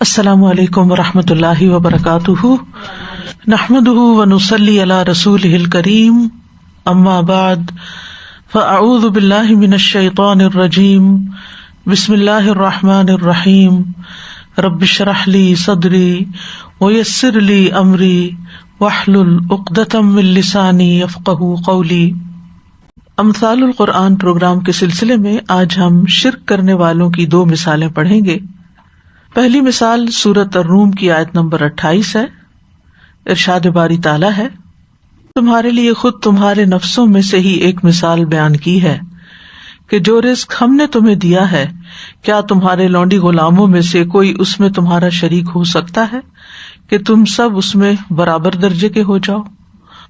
السلام علیکم ورحمۃ اللہ وبرکاتہ، نحمده ونصلی علی رسولہ الکریم، اما بعد فاعوذ باللہ من الشیطان الرجیم، بسم اللہ الرحمن الرحیم، رب اشرح لی صدری ویسر لی امری واحلل عقدۃ من لسانی یفقہوا قولی۔ امثال القرآن پروگرام کے سلسلے میں آج ہم شرک کرنے والوں کی 2 مثالیں پڑھیں گے۔ پہلی مثال سورۃ الروم کی آیت نمبر 28 ہے۔ ارشاد باری تعالیٰ ہے، تمہارے لیے خود تمہارے نفسوں میں سے ہی ایک مثال بیان کی ہے کہ جو رزق ہم نے تمہیں دیا ہے، کیا تمہارے لونڈی غلاموں میں سے کوئی اس میں تمہارا شریک ہو سکتا ہے کہ تم سب اس میں برابر درجے کے ہو جاؤ؟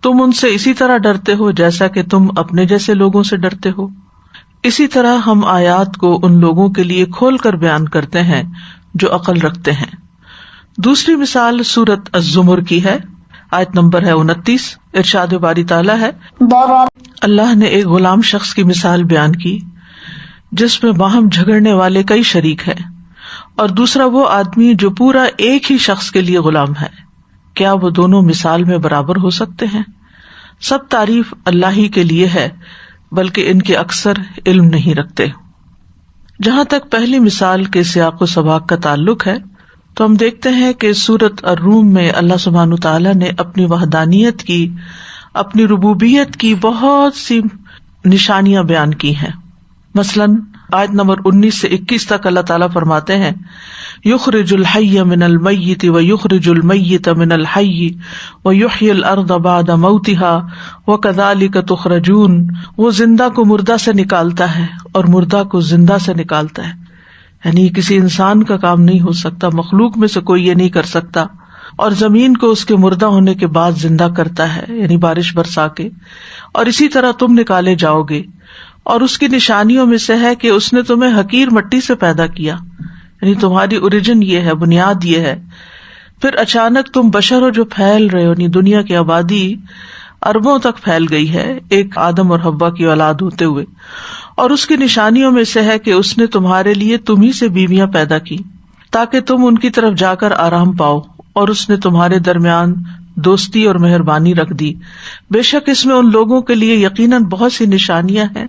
تم ان سے اسی طرح ڈرتے ہو جیسا کہ تم اپنے جیسے لوگوں سے ڈرتے ہو۔ اسی طرح ہم آیات کو ان لوگوں کے لیے کھول کر بیان کرتے ہیں جو عقل رکھتے ہیں۔ دوسری مثال سورۃ الزمر کی ہے، آیت نمبر ہے 29۔ ارشاد باری تعالیٰ ہے، اللہ نے ایک غلام شخص کی مثال بیان کی جس میں باہم جھگڑنے والے کئی شریک ہیں، اور دوسرا وہ آدمی جو پورا ایک ہی شخص کے لیے غلام ہے، کیا وہ دونوں مثال میں برابر ہو سکتے ہیں؟ سب تعریف اللہ ہی کے لیے ہے، بلکہ ان کے اکثر علم نہیں رکھتے۔ جہاں تک پہلی مثال کے سیاق و سباق کا تعلق ہے تو ہم دیکھتے ہیں کہ سورۃ الروم میں اللہ سبحانہ تعالیٰ نے اپنی وحدانیت کی، اپنی ربوبیت کی بہت سی نشانیاں بیان کی ہیں۔ مثلاً آیت نمبر 19 سے 21 تک اللہ تعالیٰ فرماتے ہیں، یخرج الحی من المیت ویخرج المیت من الحی ویحیی الارض بعد موتها وکذالک تخرجون۔ وہ زندہ کو مردہ سے نکالتا ہے اور مردہ کو زندہ سے نکالتا ہے، یعنی کسی انسان کا کام نہیں ہو سکتا، مخلوق میں سے کوئی یہ نہیں کر سکتا۔ اور زمین کو اس کے مردہ ہونے کے بعد زندہ کرتا ہے، یعنی بارش برسا کے، اور اسی طرح تم نکالے جاؤ گے۔ اور اس کی نشانیوں میں سے ہے کہ اس نے تمہیں حقیر مٹی سے پیدا کیا، یعنی تمہاری اوریجن یہ ہے، بنیاد یہ ہے۔ پھر اچانک تم بشر ہو جو پھیل رہے ہو، یعنی دنیا کی آبادی اربوں تک پھیل گئی ہے ایک آدم اور حوا کی اولاد ہوتے ہوئے۔ اور اس کی نشانیوں میں سے ہے کہ اس نے تمہارے لیے تمہیں سے بیویاں پیدا کی تاکہ تم ان کی طرف جا کر آرام پاؤ، اور اس نے تمہارے درمیان دوستی اور مہربانی رکھ دی۔ بے شک اس میں ان لوگوں کے لیے یقیناً بہت سی نشانیاں ہیں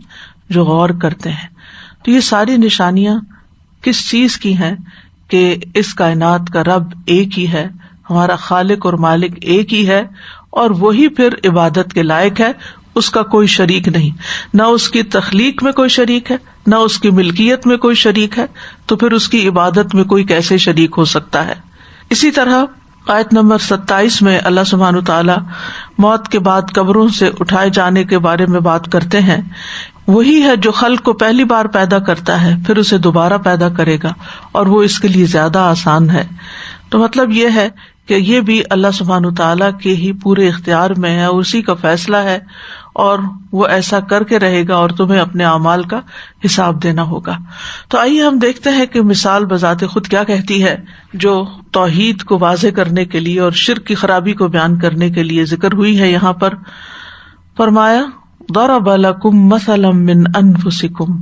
جو غور کرتے ہیں۔ تو یہ ساری نشانیاں کس چیز کی ہیں؟ کہ اس کائنات کا رب ایک ہی ہے، ہمارا خالق اور مالک ایک ہی ہے، اور وہی پھر عبادت کے لائق ہے، اس کا کوئی شریک نہیں، نہ اس کی تخلیق میں کوئی شریک ہے، نہ اس کی ملکیت میں کوئی شریک ہے، تو پھر اس کی عبادت میں کوئی کیسے شریک ہو سکتا ہے؟ اسی طرح آیت نمبر 27 میں اللہ سبحانہ تعالیٰ موت کے بعد قبروں سے اٹھائے جانے کے بارے میں بات کرتے ہیں۔ وہی ہے جو خلق کو پہلی بار پیدا کرتا ہے، پھر اسے دوبارہ پیدا کرے گا، اور وہ اس کے لیے زیادہ آسان ہے۔ تو مطلب یہ ہے کہ یہ بھی اللہ سبحانہ تعالیٰ کے ہی پورے اختیار میں ہے، اسی کا فیصلہ ہے، اور وہ ایسا کر کے رہے گا، اور تمہیں اپنے اعمال کا حساب دینا ہوگا۔ تو آئیے ہم دیکھتے ہیں کہ مثال بذات خود کیا کہتی ہے، جو توحید کو واضح کرنے کے لیے اور شرک کی خرابی کو بیان کرنے کے لیے ذکر ہوئی ہے۔ یہاں پر فرمایا، ضرب لکم مثلا من انفسکم،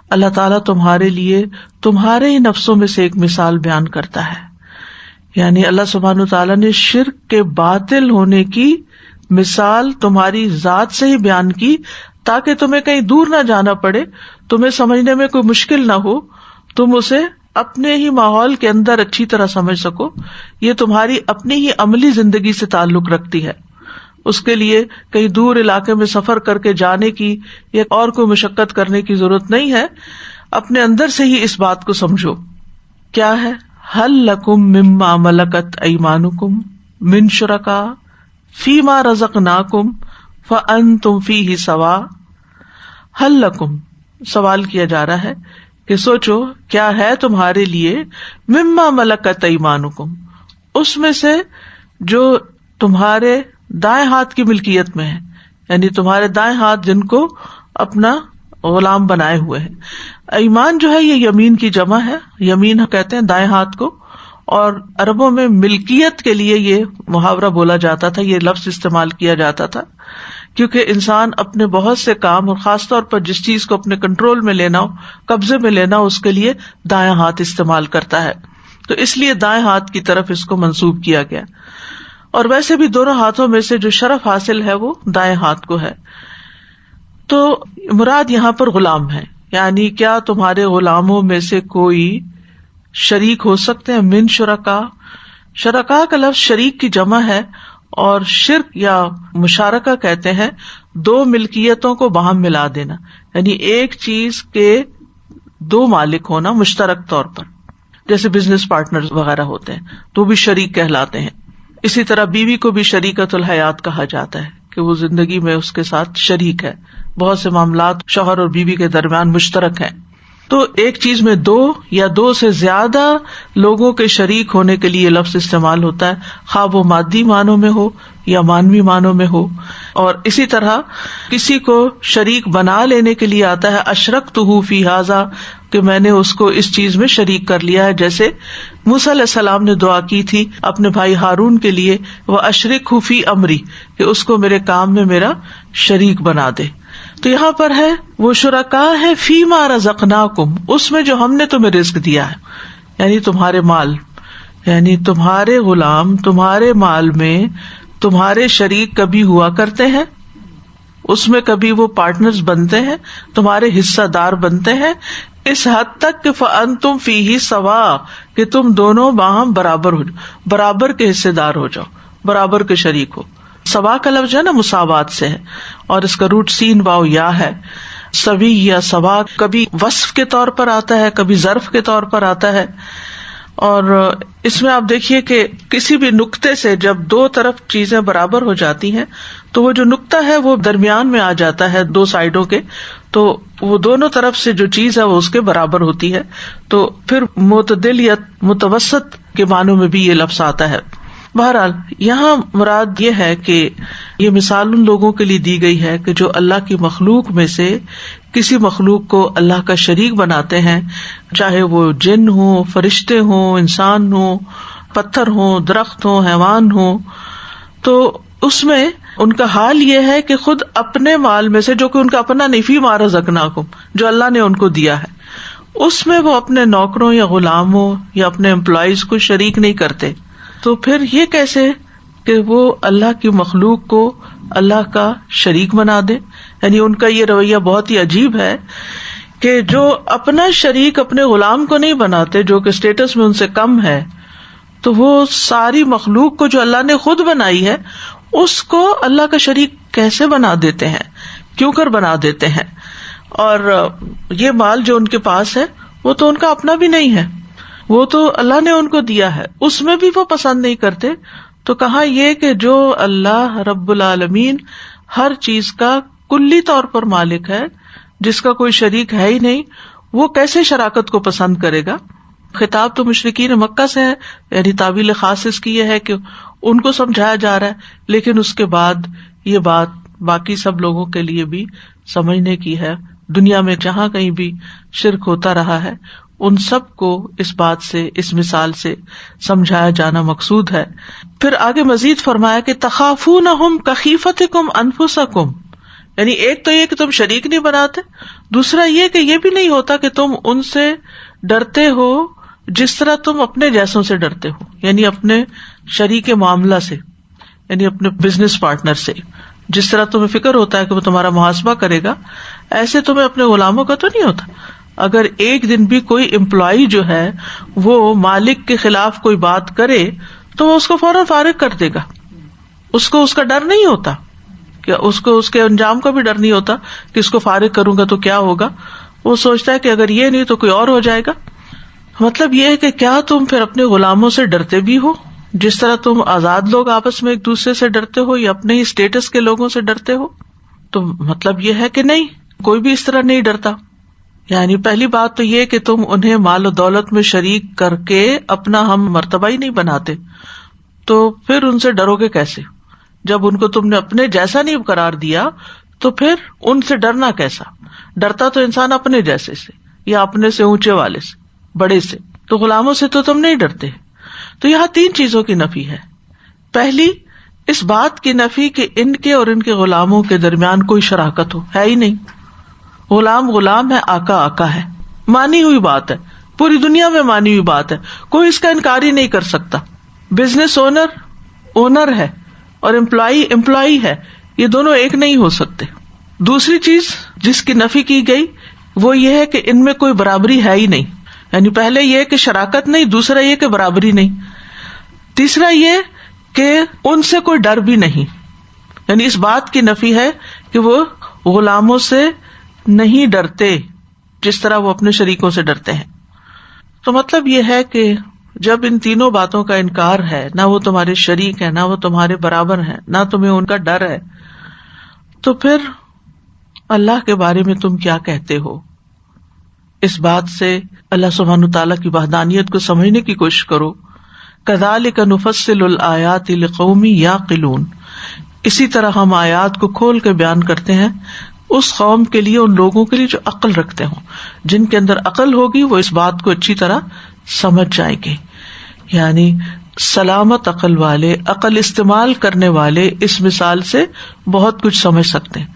اللہ تعالیٰ تمہارے لیے تمہارے ہی نفسوں میں سے ایک مثال بیان کرتا ہے، یعنی اللہ سبحانہ تعالیٰ نے شرک کے باطل ہونے کی مثال تمہاری ذات سے ہی بیان کی تاکہ تمہیں کہیں دور نہ جانا پڑے، تمہیں سمجھنے میں کوئی مشکل نہ ہو، تم اسے اپنے ہی ماحول کے اندر اچھی طرح سمجھ سکو۔ یہ تمہاری اپنی ہی عملی زندگی سے تعلق رکھتی ہے، اس کے لیے کہیں دور علاقے میں سفر کر کے جانے کی یا اور کوئی مشقت کرنے کی ضرورت نہیں ہے، اپنے اندر سے ہی اس بات کو سمجھو۔ کیا ہے؟ ہل لکم مما ملکت ایمانکم من شرکاء فیما رزقناکم فانتم فیہ سواء۔ ہل لکم، سوال کیا جا رہا ہے کہ سوچو کیا ہے تمہارے لیے مما ملکت ایمانکم، اس میں سے جو تمہارے دائیں ہاتھ کی ملکیت میں ہے، یعنی تمہارے دائیں ہاتھ جن کو اپنا غلام بنائے ہوئے ہیں۔ ایمان جو ہے یہ یمین کی جمع ہے، یمین کہتے ہیں دائیں ہاتھ کو، اور عربوں میں ملکیت کے لیے یہ محاورہ بولا جاتا تھا، یہ لفظ استعمال کیا جاتا تھا، کیونکہ انسان اپنے بہت سے کام اور خاص طور پر جس چیز کو اپنے کنٹرول میں لینا ہو، قبضے میں لینا ہو، اس کے لیے دایاں ہاتھ استعمال کرتا ہے۔ تو اس لیے دائیں ہاتھ کی طرف اس کو منسوب کیا گیا. اور ویسے بھی دونوں ہاتھوں میں سے جو شرف حاصل ہے وہ دائیں ہاتھ کو ہے. تو مراد یہاں پر غلام ہے، یعنی کیا تمہارے غلاموں میں سے کوئی شریک ہو سکتے ہیں؟ من شرکا، شرکا کا لفظ شریک کی جمع ہے، اور شرک یا مشارکہ کہتے ہیں دو ملکیتوں کو باہم ملا دینا، یعنی ایک چیز کے دو مالک ہونا مشترک طور پر، جیسے بزنس پارٹنر وغیرہ ہوتے ہیں تو بھی شریک کہلاتے ہیں. اسی طرح بیوی کو بھی شریکت الحیات کہا جاتا ہے کہ وہ زندگی میں اس کے ساتھ شریک ہے. بہت سے معاملات شوہر اور بیوی کے درمیان مشترک ہیں. تو ایک چیز میں دو یا دو سے زیادہ لوگوں کے شریک ہونے کے لیے لفظ استعمال ہوتا ہے، خواہ وہ مادی معنوں میں ہو یا مانوی معنوں میں ہو. اور اسی طرح کسی کو شریک بنا لینے کے لیے آتا ہے اشرکتہ فی ھذا، کہ میں نے اس کو اس چیز میں شریک کر لیا ہے، جیسے موسیٰ علیہ السلام نے دعا کی تھی اپنے بھائی ہارون کے لیے، وَأَشْرِكْهُ فِي أَمْرِي، کہ اس کو میرے کام میں میرا شریک بنا دے. تو یہاں پر ہے وہ شرکاء ہے فیما رزقناکم، اس میں جو ہم نے تمہیں رزق دیا ہے، یعنی تمہارے مال، یعنی تمہارے غلام تمہارے مال میں تمہارے شریک کبھی ہوا کرتے ہیں، اس میں کبھی وہ پارٹنرز بنتے ہیں، تمہارے حصہ دار بنتے ہیں، اس حد تک کہ فَأَنْتُمْ فِيهِ سَوَاءٌ، کہ تم دونوں باہم برابر ہو جاؤ، برابر کے حصے دار ہو جاؤ، برابر کے شریک ہو. سوا کا لفظ جو ہے نا مساوات سے ہے، اور اس کا روٹ سین واو یا ہے. سوی یا سوا کبھی وصف کے طور پر آتا ہے، کبھی ظرف کے طور پر آتا ہے. اور اس میں آپ دیکھیے کہ کسی بھی نقطے سے جب دو طرف چیزیں برابر ہو جاتی ہیں تو وہ جو نقطہ ہے وہ درمیان میں آ جاتا ہے دو سائڈوں کے، تو وہ دونوں طرف سے جو چیز ہے وہ اس کے برابر ہوتی ہے. تو پھر معتدل یا متوسط کے معنوں میں بھی یہ لفظ آتا ہے. بہرحال یہاں مراد یہ ہے کہ یہ مثال ان لوگوں کے لیے دی گئی ہے کہ جو اللہ کی مخلوق میں سے کسی مخلوق کو اللہ کا شریک بناتے ہیں، چاہے وہ جن ہوں، فرشتے ہوں، انسان ہوں، پتھر ہوں، درخت ہوں، حیوان ہوں. تو اس میں ان کا حال یہ ہے کہ خود اپنے مال میں سے، جو کہ ان کا اپنا نہیں، فیما رزقناکم، جو اللہ نے ان کو دیا ہے، اس میں وہ اپنے نوکروں یا غلاموں یا اپنے امپلائیز کو شریک نہیں کرتے. تو پھر یہ کیسے کہ وہ اللہ کی مخلوق کو اللہ کا شریک بنا دے؟ یعنی ان کا یہ رویہ بہت ہی عجیب ہے کہ جو اپنا شریک اپنے غلام کو نہیں بناتے، جو کہ اسٹیٹس میں ان سے کم ہے، تو وہ ساری مخلوق کو جو اللہ نے خود بنائی ہے اس کو اللہ کا شریک کیسے بنا دیتے ہیں، کیوں کر بنا دیتے ہیں؟ اور یہ مال جو ان کے پاس ہے وہ تو ان کا اپنا بھی نہیں ہے، وہ تو اللہ نے ان کو دیا ہے، اس میں بھی وہ پسند نہیں کرتے. تو کہاں یہ کہ جو اللہ رب العالمین ہر چیز کا کلی طور پر مالک ہے، جس کا کوئی شریک ہے ہی نہیں، وہ کیسے شراکت کو پسند کرے گا؟ خطاب تو مشرکین مکہ سے ہے، یعنی تعویل خاص اس کی یہ ہے کہ ان کو سمجھایا جا رہا ہے، لیکن اس کے بعد یہ بات باقی سب لوگوں کے لیے بھی سمجھنے کی ہے. دنیا میں جہاں کہیں بھی شرک ہوتا رہا ہے ان سب کو اس بات سے، اس مثال سے سمجھایا جانا مقصود ہے. پھر آگے مزید فرمایا کہ تخافونہم کخیفتکم انفسکم، یعنی ایک تو یہ کہ تم شریک نہیں بناتے، دوسرا یہ کہ یہ بھی نہیں ہوتا کہ تم ان سے ڈرتے ہو جس طرح تم اپنے جیسوں سے ڈرتے ہو، یعنی اپنے شریک معاملہ سے، یعنی اپنے بزنس پارٹنر سے. جس طرح تمہیں فکر ہوتا ہے کہ وہ تمہارا محاسبہ کرے گا، ایسے تمہیں اپنے غلاموں کا تو نہیں ہوتا. اگر ایک دن بھی کوئی امپلائی جو ہے وہ مالک کے خلاف کوئی بات کرے تو وہ اس کو فوراً فارغ کر دے گا، اس کو اس کا ڈر نہیں ہوتا، کہ اس کو اس کے انجام کا بھی ڈر نہیں ہوتا کہ اس کو فارغ کروں گا تو کیا ہوگا. وہ سوچتا ہے کہ اگر یہ نہیں تو کوئی اور ہو جائے گا. مطلب یہ ہے کہ کیا تم پھر اپنے غلاموں سے ڈرتے بھی ہو جس طرح تم آزاد لوگ آپس میں ایک دوسرے سے ڈرتے ہو یا اپنے ہی اسٹیٹس کے لوگوں سے ڈرتے ہو؟ تو مطلب یہ ہے کہ نہیں، کوئی بھی اس طرح نہیں ڈرتا. یعنی پہلی بات تو یہ کہ تم انہیں مال و دولت میں شریک کر کے اپنا ہم مرتبہ ہی نہیں بناتے، تو پھر ان سے ڈرو گے کیسے؟ جب ان کو تم نے اپنے جیسا نہیں قرار دیا تو پھر ان سے ڈرنا کیسا؟ ڈرتا تو انسان اپنے جیسے سے یا اپنے سے اونچے والے سے، بڑے سے. تو غلاموں سے تو تم نہیں ڈرتے. تو یہاں تین چیزوں کی نفی ہے. پہلی، اس بات کی نفی کہ ان کے اور ان کے غلاموں کے درمیان کوئی شراکت ہو، ہے ہی نہیں. غلام غلام ہے، آقا آقا ہے، مانی ہوئی بات ہے. پوری دنیا میں مانی ہوئی بات ہے، کوئی اس کا انکار ہی نہیں کر سکتا. بزنس اونر ہے اور امپلائی ہے، یہ دونوں ایک نہیں ہو سکتے. دوسری چیز جس کی نفی کی گئی وہ یہ ہے کہ ان میں کوئی برابری ہے ہی نہیں. یعنی پہلے یہ کہ شراکت نہیں، دوسرا یہ کہ برابری نہیں، تیسرا یہ کہ ان سے کوئی ڈر بھی نہیں. یعنی اس بات کی نفی ہے کہ وہ غلاموں سے نہیں ڈرتے جس طرح وہ اپنے شریکوں سے ڈرتے ہیں. تو مطلب یہ ہے کہ جب ان تینوں باتوں کا انکار ہے، نہ وہ تمہارے شریک ہیں، نہ وہ تمہارے برابر ہیں، نہ تمہیں ان کا ڈر ہے، تو پھر اللہ کے بارے میں تم کیا کہتے ہو؟ اس بات سے اللہ سبحانہ تعالیٰ کی وحدانیت کو سمجھنے کی کوشش کرو. کذالک نفصل الآیات لقوم یعقلون، اسی طرح ہم آیات کو کھول کے بیان کرتے ہیں اس قوم کے لیے، ان لوگوں کے لیے جو عقل رکھتے ہوں. جن کے اندر عقل ہوگی وہ اس بات کو اچھی طرح سمجھ جائیں گے. یعنی سلامت عقل والے، عقل استعمال کرنے والے اس مثال سے بہت کچھ سمجھ سکتے ہیں.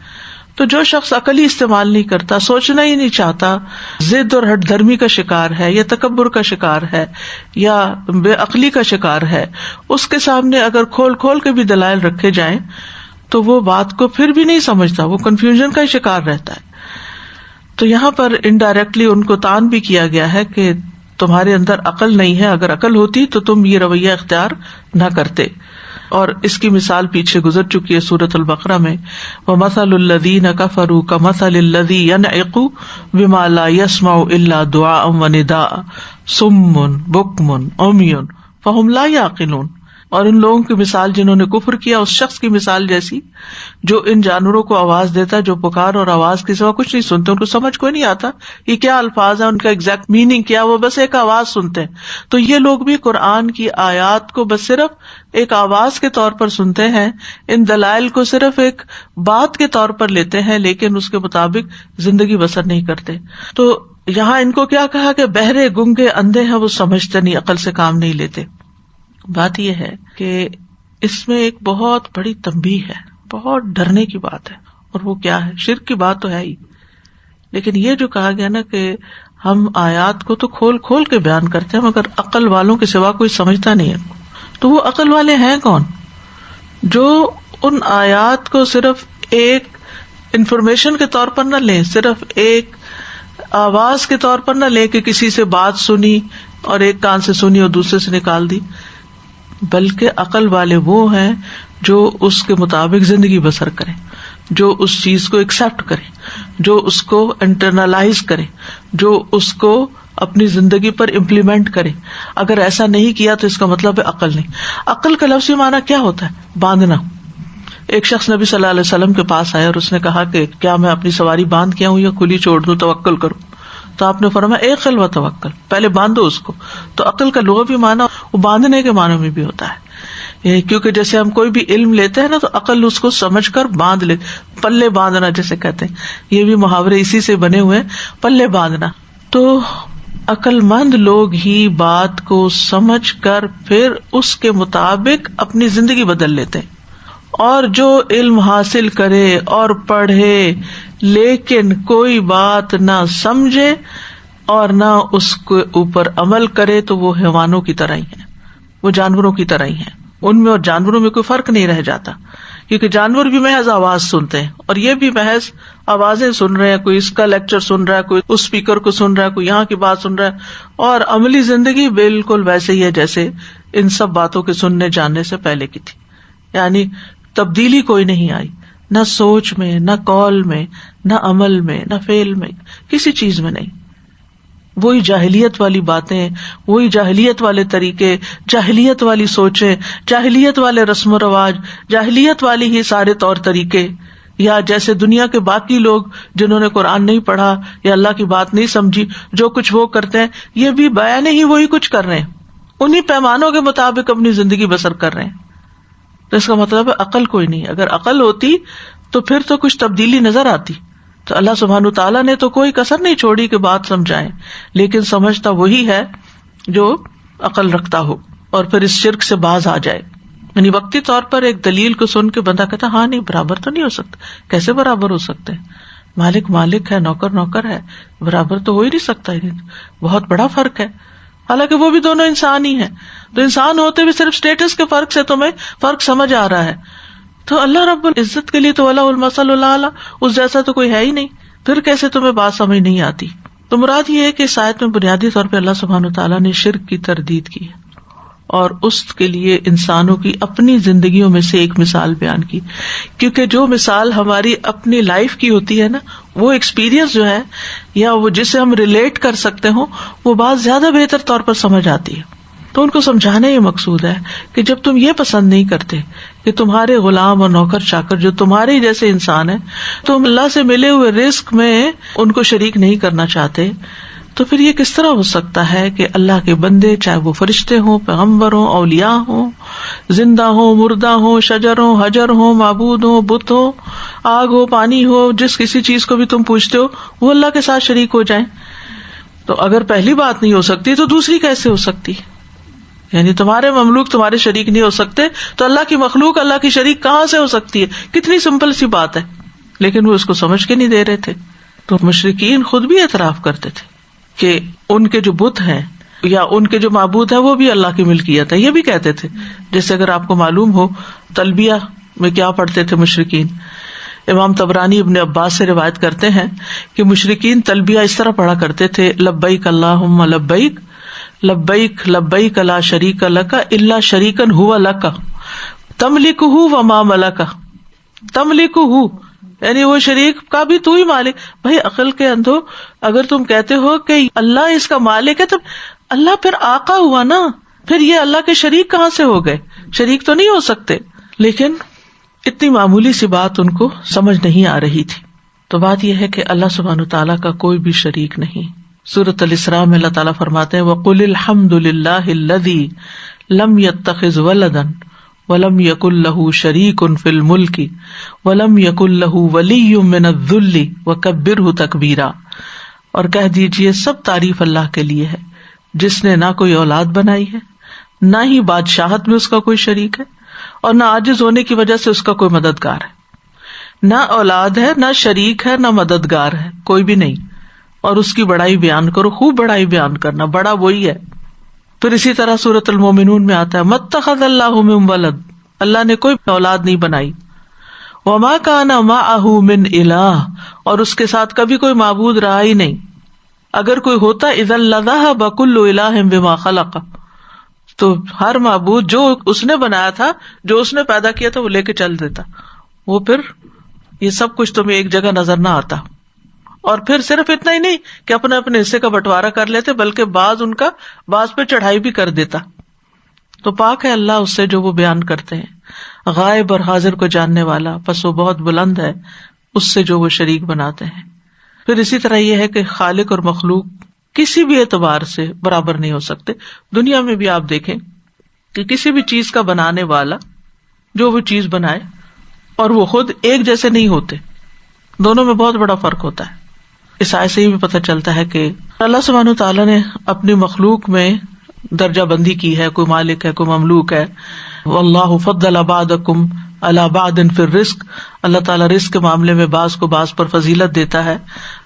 تو جو شخص عقل ہی استعمال نہیں کرتا، سوچنا ہی نہیں چاہتا، ضد اور ہٹ دھرمی کا شکار ہے، یا تکبر کا شکار ہے، یا بے عقلی کا شکار ہے، اس کے سامنے اگر کھول کھول کے بھی دلائل رکھے جائیں تو وہ بات کو پھر بھی نہیں سمجھتا، وہ کنفیوژن کا شکار رہتا ہے. تو یہاں پر انڈائریکٹلی ان کو تان بھی کیا گیا ہے کہ تمہارے اندر عقل نہیں ہے، اگر عقل ہوتی تو تم یہ رویہ اختیار نہ کرتے. اور اس کی مثال پیچھے گزر چکی ہے سورۃ البقرہ میں، وَمَثَلُ الَّذِينَ كَفَرُوا كَمَثَلِ الَّذِي يَنْعِقُ بِمَا لَا يَسْمَعُ إِلَّا دُعَاءً وَنِدَاءً صُمٌّ بُكْمٌ عُمْيٌ فَهُمْ لَا يَعْقِلُونَ. اور ان لوگوں کی مثال جنہوں نے کفر کیا اس شخص کی مثال جیسی جو ان جانوروں کو آواز دیتا ہے جو پکار اور آواز کے سوا کچھ نہیں سنتے، ان کو سمجھ کوئی نہیں آتا یہ کیا الفاظ ہیں، ان کا ایگزیکٹ میننگ کیا، وہ بس ایک آواز سنتے ہیں. تو یہ لوگ بھی قرآن کی آیات کو بس صرف ایک آواز کے طور پر سنتے ہیں، ان دلائل کو صرف ایک بات کے طور پر لیتے ہیں، لیکن اس کے مطابق زندگی بسر نہیں کرتے. تو یہاں ان کو کیا کہا کہ بہرے، گنگے، اندھے ہیں، وہ سمجھتے نہیں، عقل سے کام نہیں لیتے. بات یہ ہے کہ اس میں ایک بہت بڑی تنبیہ ہے، بہت ڈرنے کی بات ہے، اور وہ کیا ہے؟ شرک کی بات تو ہے ہی، لیکن یہ جو کہا گیا نا کہ ہم آیات کو تو کھول کھول کے بیان کرتے ہیں مگر عقل والوں کے سوا کوئی سمجھتا نہیں ہے. تو وہ عقل والے ہیں کون؟ جو ان آیات کو صرف ایک انفارمیشن کے طور پر نہ لیں، صرف ایک آواز کے طور پر نہ لیں کہ کسی سے بات سنی اور ایک کان سے سنی اور دوسرے سے نکال دی، بلکہ عقل والے وہ ہیں جو اس کے مطابق زندگی بسر کریں، جو اس چیز کو ایکسپٹ کریں، جو اس کو انٹرنلائز کریں، جو اس کو اپنی زندگی پر امپلیمنٹ کریں. اگر ایسا نہیں کیا تو اس کا مطلب ہے عقل نہیں. عقل کا لفظی معنی کیا ہوتا ہے؟ باندھنا. ایک شخص نبی صلی اللہ علیہ وسلم کے پاس آیا اور اس نے کہا کہ کیا میں اپنی سواری باندھ کے آؤں یا کھلی چھوڑ دوں، توکل کروں؟ تو آپ نے فرمایا اعقل و توکل، پہلے باندھو اس کو. تو عقل کا لغوی معنی وہ باندھنے کے معنی میں بھی ہوتا ہے، کیونکہ جیسے ہم کوئی بھی علم لیتے ہیں نا تو عقل اس کو سمجھ کر باندھ لے، پلے باندھنا جیسے کہتے ہیں، یہ بھی محاورے اسی سے بنے ہوئے، پلے باندھنا. تو عقل مند لوگ ہی بات کو سمجھ کر پھر اس کے مطابق اپنی زندگی بدل لیتے ہیں. اور جو علم حاصل کرے اور پڑھے لیکن کوئی بات نہ سمجھے اور نہ اس کے اوپر عمل کرے تو وہ حیوانوں کی طرح ہی ہیں، وہ جانوروں کی طرح ہی ہیں. ان میں اور جانوروں میں کوئی فرق نہیں رہ جاتا، کیونکہ جانور بھی محض آواز سنتے ہیں اور یہ بھی محض آوازیں سن رہے ہیں. کوئی اس کا لیکچر سن رہا ہے، کوئی اس اسپیکر کو سن رہا ہے، کوئی یہاں کی بات سن رہا ہے، اور عملی زندگی بالکل ویسے ہی ہے جیسے ان سب باتوں کے سننے جاننے سے پہلے کی تھی. یعنی تبدیلی کوئی نہیں آئی، نہ سوچ میں، نہ قول میں، نہ عمل میں، نہ فعل میں، کسی چیز میں نہیں. وہی جاہلیت والی باتیں، وہی جاہلیت والے طریقے، جاہلیت والی سوچیں، جاہلیت والے رسم و رواج، جاہلیت والی ہی سارے طور طریقے. یا جیسے دنیا کے باقی لوگ جنہوں نے قرآن نہیں پڑھا یا اللہ کی بات نہیں سمجھی، جو کچھ وہ کرتے ہیں یہ بھی بیان ہی وہی کچھ کر رہے ہیں، انہی پیمانوں کے مطابق اپنی زندگی بسر کر رہے ہیں. تو اس کا مطلب ہے عقل کوئی نہیں. اگر عقل ہوتی تو پھر تو کچھ تبدیلی نظر آتی. تو اللہ سبحانہ تعالیٰ نے تو کوئی کسر نہیں چھوڑی کہ بات سمجھائیں، لیکن سمجھتا وہی ہے جو عقل رکھتا ہو اور پھر اس شرک سے باز آ جائے. یعنی وقتی طور پر ایک دلیل کو سن کے بندہ کہتا ہاں نہیں برابر تو نہیں ہو سکتا، کیسے برابر ہو سکتے ہیں؟ مالک مالک ہے، نوکر نوکر ہے، برابر تو ہو ہی نہیں سکتا، بہت بڑا فرق ہے، حالانکہ وہ بھی دونوں انسان ہی ہیں. تو انسان ہوتے بھی صرف اسٹیٹس کے فرق سے تمہیں فرق سمجھ آ رہا ہے، تو اللہ رب العزت کے لیے تو وَلَهُ الْمَثَلُ الْأَعْلَىٰ، اس جیسا تو کوئی ہے ہی نہیں، پھر کیسے تمہیں بات سمجھ نہیں آتی. تو مراد یہ ہے کہ اس آیت میں بنیادی طور پہ اللہ سبحانہ وتعالیٰ نے شرک کی تردید کی ہے، اور اس کے لیے انسانوں کی اپنی زندگیوں میں سے ایک مثال بیان کی، کیونکہ جو مثال ہماری اپنی لائف کی ہوتی ہے نا، وہ ایکسپیرئنس جو ہے یا وہ جسے ہم ریلیٹ کر سکتے ہوں، وہ بات زیادہ بہتر طور پر سمجھ آتی ہے. تو ان کو سمجھانا یہ مقصود ہے کہ جب تم یہ پسند نہیں کرتے کہ تمہارے غلام اور نوکر چاکر جو تمہارے جیسے انسان ہیں، تم اللہ سے ملے ہوئے رزق میں ان کو شریک نہیں کرنا چاہتے، تو پھر یہ کس طرح ہو سکتا ہے کہ اللہ کے بندے، چاہے وہ فرشتے ہوں، پیغمبر ہوں، اولیاء ہوں، زندہ ہوں، مردہ ہوں، شجر ہوں، حجر ہوں، معبود ہوں، بت ہو، آگ ہو، پانی ہو، جس کسی چیز کو بھی تم پوچھتے ہو، وہ اللہ کے ساتھ شریک ہو جائیں؟ تو اگر پہلی بات نہیں ہو سکتی تو دوسری کیسے ہو سکتی؟ یعنی تمہارے مملوک تمہارے شریک نہیں ہو سکتے تو اللہ کی مخلوق اللہ کی شریک کہاں سے ہو سکتی ہے؟ کتنی سمپل سی بات ہے، لیکن وہ اس کو سمجھ کے نہیں دے رہے تھے. تو مشرکین خود بھی اعتراف کرتے تھے کہ ان کے جو بت ہیں یا ان کے جو معبود ہیں وہ بھی اللہ کی ملکیت ہے. یہ بھی کہتے تھے، جیسے اگر آپ کو معلوم ہو تلبیہ میں کیا پڑھتے تھے مشرکین. امام طبرانی ابن عباس سے روایت کرتے ہیں کہ مشرکین تلبیہ اس طرح پڑھا کرتے تھے: لبیک اللہم لبیک، لبیک لبیک لا شریک لک الا شریکا هو لک تملکہ وما ملک. تملکہ یعنی وہ شریک کا بھی تو ہی مالک. بھائی عقل کے اندھو، اگر تم کہتے ہو کہ اللہ اس کا مالک ہے تو اللہ پھر آقا ہوا نا، پھر یہ اللہ کے شریک کہاں سے ہو گئے؟ شریک تو نہیں ہو سکتے. لیکن اتنی معمولی سی بات ان کو سمجھ نہیں آ رہی تھی. تو بات یہ ہے کہ اللہ سبحانہ تعالیٰ کا کوئی بھی شریک نہیں. سورۃ الاسراء میں اللہ تعالیٰ فرماتے ہیں: وَقُلِ الْحَمْدُ لِلَّهِ الَّذِي لَمْ يَتَّخِذْ وَلَدًا وَلَمْ يَكُنْ لَهُ شَرِيكٌ فِي الْمُلْكِ وَلَمْ يَكُنْ لَهُ وَلِيٌّ مِّنَ الذُّلِّ وَكَبِّرْهُ تَكْبِيرًا. اور کہہ دیجئے سب تعریف اللہ کے لیے ہے، جس نے نہ کوئی اولاد بنائی ہے، نہ ہی بادشاہت میں اس کا کوئی شریک ہے، اور نہ عاجز ہونے کی وجہ سے اس کا کوئی مددگار ہے. نہ اولاد ہے، نہ شریک ہے، نہ مددگار ہے، کوئی بھی نہیں. اور اس کی بڑائی بیان کرو، خوب بڑائی بیان کرنا، بڑا وہی ہے. پھر اسی طرح سورۃ المومنون میں آتا ہے: مَتَّخَذَ اللَّهُ مِن وَلَدٍ، اللہ نے کوئی اولاد نہیں بنائی. وَمَا كَانَ مَعَهُ مِنْ إِلَٰهٍ، اور اس کے ساتھ کبھی کوئی معبود رہا ہی نہیں. اگر کوئی ہوتا اِذًا لَذَهَبَ كُلُّ إِلَٰهٍ بِمَا خَلَقَ، تو ہر معبود جو اس نے بنایا تھا، جو اس نے پیدا کیا تھا، وہ لے کے چل دیتا. وہ پھر یہ سب کچھ تمہیں ایک جگہ نظر نہ آتا. اور پھر صرف اتنا ہی نہیں کہ اپنے اپنے حصے کا بٹوارا کر لیتے، بلکہ بعض ان کا بعض پہ چڑھائی بھی کر دیتا. تو پاک ہے اللہ اس سے جو وہ بیان کرتے ہیں، غائب اور حاضر کو جاننے والا، پس وہ بہت بلند ہے اس سے جو وہ شریک بناتے ہیں. پھر اسی طرح یہ ہے کہ خالق اور مخلوق کسی بھی اعتبار سے برابر نہیں ہو سکتے. دنیا میں بھی آپ دیکھیں کہ کسی بھی چیز کا بنانے والا جو وہ چیز بنائے اور وہ خود ایک جیسے نہیں ہوتے، دونوں میں بہت بڑا فرق ہوتا ہے. اس آیت سے یہ بھی پتہ چلتا ہے کہ اللہ سبحانہ تعالیٰ نے اپنی مخلوق میں درجہ بندی کی ہے، کوئی مالک ہے، کوئی مملوک ہے. واللہ فضل بعضکم علی بعض فی الرزق، اللہ تعالیٰ رزق کے معاملے میں بعض کو بعض پر فضیلت دیتا ہے.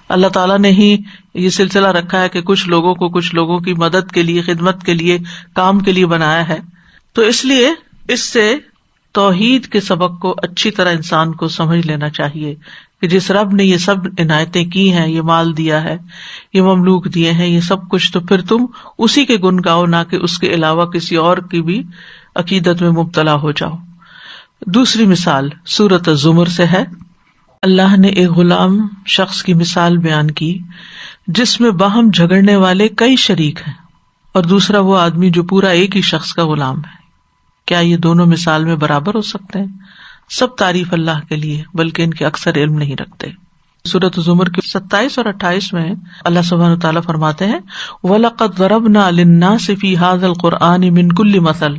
اللہ تعالیٰ نے ہی یہ سلسلہ رکھا ہے کہ کچھ لوگوں کو کچھ لوگوں کی مدد کے لیے، خدمت کے لیے، کام کے لیے بنایا ہے. تو اس لیے اس سے توحید کے سبق کو اچھی طرح انسان کو سمجھ لینا چاہیے کہ جس رب نے یہ سب عنایتیں کی ہیں، یہ مال دیا ہے، یہ مملوک دیے ہیں، یہ سب کچھ، تو پھر تم اسی کے گن گاؤ، نہ کہ اس کے علاوہ کسی اور کی بھی عقیدت میں مبتلا ہو جاؤ. دوسری مثال سورۃ الزمر سے ہے. اللہ نے ایک غلام شخص کی مثال بیان کی جس میں باہم جھگڑنے والے کئی شریک ہیں، اور دوسرا وہ آدمی جو پورا ایک ہی شخص کا غلام ہے. کیا یہ دونوں مثال میں برابر ہو سکتے ہیں؟ سب تعریف اللہ کے لیے، بلکہ ان کے اکثر علم نہیں رکھتے. سورۃ الزمر کے 27 اور 28 میں اللہ سبحانہ وتعالیٰ فرماتے ہیں: وَلَقَدْ ضَرَبْنَا لِلنَّاسِ فِي هَذَا الْقُرْآنِ مِنْ كُلِّ مَثَلٍ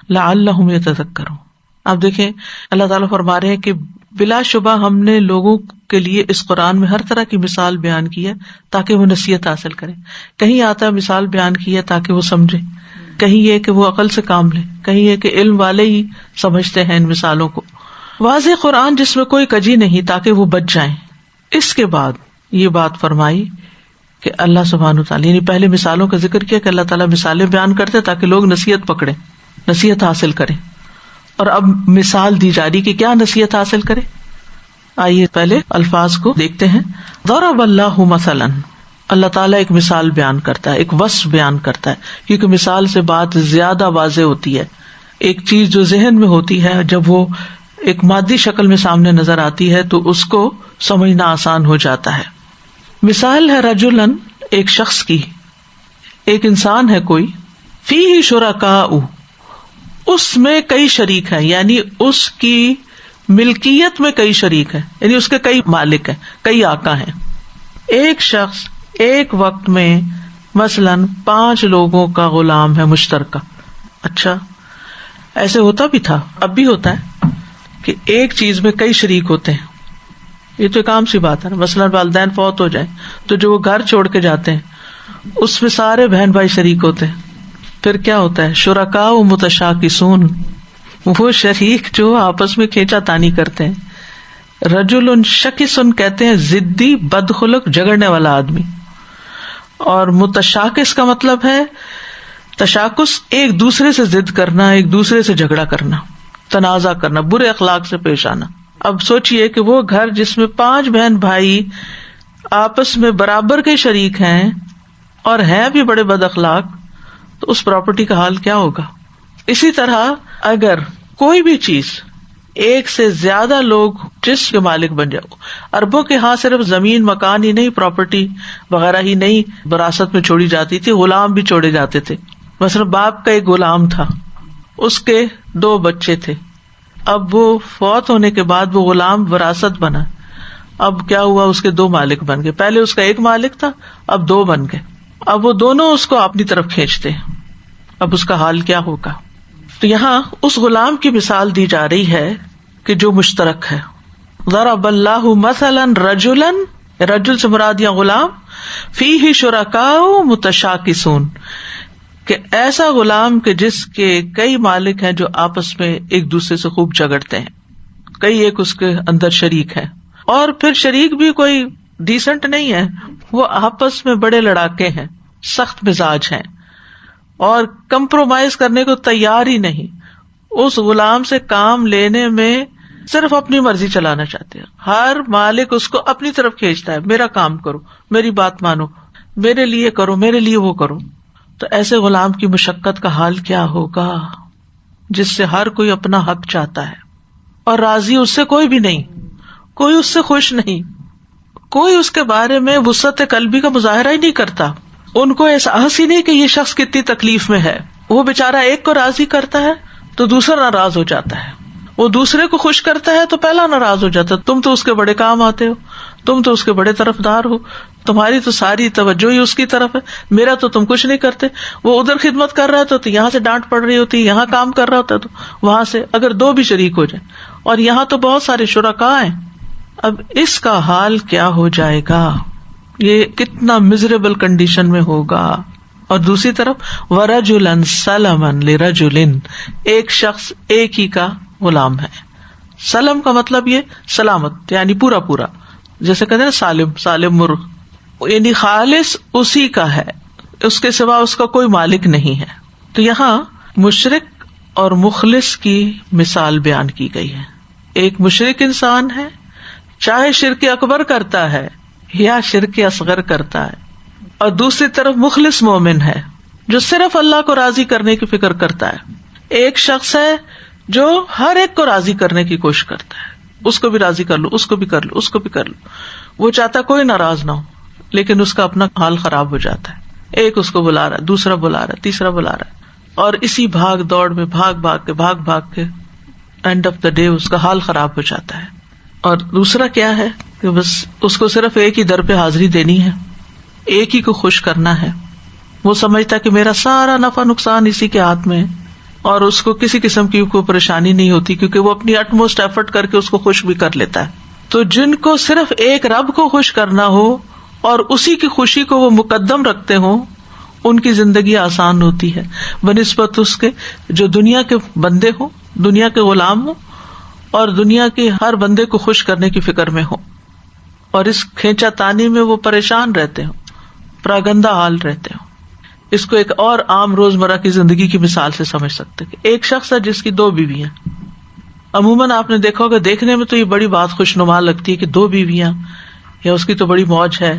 لَعَلَّهُمْ يَتَذَكَّرُونَ. آپ دیکھیں اللہ تعالیٰ فرما رہے ہیں کہ بلا شبہ ہم نے لوگوں کے لیے اس قرآن میں ہر طرح کی مثال بیان کی ہے تاکہ وہ نصیحت حاصل کریں. کہیں آتا ہے مثال بیان کی ہے تاکہ وہ سمجھیں، کہیں یہ کہ وہ عقل سے کام لیں، کہیں یہ کہ علم والے ہی سمجھتے ہیں ان مثالوں کو. واضح قرآن جس میں کوئی کجی نہیں تاکہ وہ بچ جائیں. اس کے بعد یہ بات فرمائی کہ اللہ سبحانہ وتعالی یعنی پہلے مثالوں کا ذکر کیا کہ اللہ تعالیٰ مثالیں بیان کرتے تاکہ لوگ نصیحت پکڑیں، نصیحت حاصل کریں، اور اب مثال دی جا رہی کہ کیا نصیحت حاصل کرے. آئیے پہلے الفاظ کو دیکھتے ہیں. ضرب اللہ مثلا، اللہ تعالیٰ ایک مثال بیان کرتا ہے، ایک وصف بیان کرتا ہے، کیونکہ مثال سے بات زیادہ واضح ہوتی ہے. ایک چیز جو ذہن میں ہوتی ہے جب وہ ایک مادی شکل میں سامنے نظر آتی ہے تو اس کو سمجھنا آسان ہو جاتا ہے. مثال ہے رجلن، ایک شخص کی، ایک انسان ہے کوئی، فیہ شرکاء، اس میں کئی شریک ہیں، یعنی اس کی ملکیت میں کئی شریک ہیں، یعنی اس کے کئی مالک ہیں، کئی آقا ہیں. ایک شخص ایک وقت میں مثلاً 5 لوگوں کا غلام ہے مشترکہ. اچھا، ایسے ہوتا بھی تھا، اب بھی ہوتا ہے کہ ایک چیز میں کئی شریک ہوتے ہیں. یہ تو ایک عام سی بات ہے نا. مثلاً والدین فوت ہو جائیں تو جو وہ گھر چھوڑ کے جاتے ہیں اس میں سارے بہن بھائی شریک ہوتے ہیں. پھر کیا ہوتا ہے؟ شرکاء متشاکسون، وہ شریک جو آپس میں کھینچا تانی کرتے ہیں. رجل شکسن کہتے ہیں ضدی، بدخلق، جھگڑنے والا آدمی. اور متشاکس کا مطلب ہے تشاکس، ایک دوسرے سے ضد کرنا، ایک دوسرے سے جھگڑا کرنا، تنازع کرنا، برے اخلاق سے پیش آنا. اب سوچئے کہ وہ گھر جس میں 5 بہن بھائی آپس میں برابر کے شریک ہیں اور ہیں بھی بڑے بد اخلاق، تو اس پراپرٹی کا حال کیا ہوگا؟ اسی طرح اگر کوئی بھی چیز ایک سے زیادہ لوگ جس کے مالک بن جاؤ، اربوں کے ہاں صرف زمین مکان ہی نہیں، پراپرٹی وغیرہ ہی نہیں وراثت میں چھوڑی جاتی تھی، غلام بھی چھوڑے جاتے تھے. مثلا باپ کا ایک غلام تھا، اس کے 2 بچے تھے. اب وہ فوت ہونے کے بعد وہ غلام وراثت بنا. اب کیا ہوا؟ اس کے 2 مالک بن گئے. پہلے اس کا ایک مالک تھا، اب 2 بن گئے. اب وہ دونوں اس کو اپنی طرف کھینچتے ہیں. اب اس کا حال کیا ہوگا؟ تو یہاں اس غلام کی مثال دی جا رہی ہے کہ جو مشترک ہے. ضرب اللہ مثلا رجلا، رجل سے مراد یہاں غلام، فیہ شرکاء متشاکسون، کہ ایسا غلام کہ جس کے کئی مالک ہیں جو آپس میں ایک دوسرے سے خوب جھگڑتے ہیں، کئی ایک اس کے اندر شریک ہیں. اور پھر شریک بھی کوئی ڈیسنٹ نہیں ہے، وہ آپس میں بڑے لڑاکے ہیں، سخت مزاج ہیں اور کمپرومائز کرنے کو تیار ہی نہیں. اس غلام سے کام لینے میں صرف اپنی مرضی چلانا چاہتے ہیں. ہر مالک اس کو اپنی طرف کھینچتا ہے، میرا کام کرو، میری بات مانو، میرے لیے کرو، میرے لیے وہ کرو. تو ایسے غلام کی مشقت کا حال کیا ہوگا جس سے ہر کوئی اپنا حق چاہتا ہے اور راضی اس سے کوئی بھی نہیں، کوئی اس سے خوش نہیں، کوئی اس کے بارے میں وسعت قلبی کا مظاہرہ ہی نہیں کرتا. ان کو احساس ہی نہیں کہ یہ شخص کتنی تکلیف میں ہے. وہ بےچارا ایک کو راضی کرتا ہے تو دوسرا ناراض ہو جاتا ہے، وہ دوسرے کو خوش کرتا ہے تو پہلا ناراض ہو جاتا ہے. تم تو اس کے بڑے کام آتے ہو، تم تو اس کے بڑے طرفدار ہو، تمہاری تو ساری توجہ ہی اس کی طرف ہے، میرا تو تم کچھ نہیں کرتے. وہ ادھر خدمت کر رہا ہے تو یہاں سے ڈانٹ پڑ رہی ہوتی، یہاں کام کر رہا ہوتا ہے تو وہاں سے، اگر 2 بھی شریک ہو جائیں، اور یہاں تو بہت سارے شرکاء ہیں. اب اس کا حال کیا ہو جائے گا؟ یہ کتنا مزریبل کنڈیشن میں ہوگا. اور دوسری طرف وَرَجُلًا سَلَمًا لِرَجُلٍ، ایک شخص ایک ہی کا غلام ہے. سلم کا مطلب یہ سلامت، یعنی پورا پورا، جیسے کہتے ہیں سالم، سالم مرغ، یعنی خالص اسی کا ہے، اس کے سوا اس کا کوئی مالک نہیں ہے. تو یہاں مشرک اور مخلص کی مثال بیان کی گئی ہے. ایک مشرک انسان ہے، چاہے شرک اکبر کرتا ہے یا شرک اصغر کرتا ہے، اور دوسری طرف مخلص مومن ہے جو صرف اللہ کو راضی کرنے کی فکر کرتا ہے. ایک شخص ہے جو ہر ایک کو راضی کرنے کی کوشش کرتا ہے، اس کو بھی راضی کر لو، اس کو بھی کر لو، اس کو بھی کر لو. وہ چاہتا کوئی ناراض نہ ہو، لیکن اس کا اپنا حال خراب ہو جاتا ہے. ایک اس کو بلا رہا ہے، دوسرا بلا رہا ہے، تیسرا بلا رہا ہے، اور اسی بھاگ دوڑ میں بھاگ بھاگ کے اینڈ آف دا ڈے اس کا حال خراب ہو جاتا ہے. اور دوسرا کیا ہے کہ بس اس کو صرف ایک ہی در پہ حاضری دینی ہے، ایک ہی کو خوش کرنا ہے. وہ سمجھتا کہ میرا سارا نفع نقصان اسی کے ہاتھ میں ہے، اور اس کو کسی قسم کی کوئی پریشانی نہیں ہوتی، کیونکہ وہ اپنی اٹموسٹ ایفرٹ کر کے اس کو خوش بھی کر لیتا ہے. تو جن کو صرف ایک رب کو خوش کرنا ہو اور اسی کی خوشی کو وہ مقدم رکھتے ہوں، ان کی زندگی آسان ہوتی ہے بنسبت اس کے جو دنیا کے بندے ہوں، دنیا کے غلام ہوں، اور دنیا کے ہر بندے کو خوش کرنے کی فکر میں ہوں. اور اس کھینچا تانی میں وہ پریشان رہتے ہوں، پراگندہ حال رہتے ہوں. اس کو ایک اور عام روزمرہ کی زندگی کی مثال سے سمجھ سکتے کہ ایک شخص ہے جس کی 2 بیویاں. عموماً آپ نے دیکھا ہوگا، دیکھنے میں تو یہ بڑی بات خوشنما لگتی ہے کہ 2 بیویاں، یا اس کی تو بڑی موج ہے،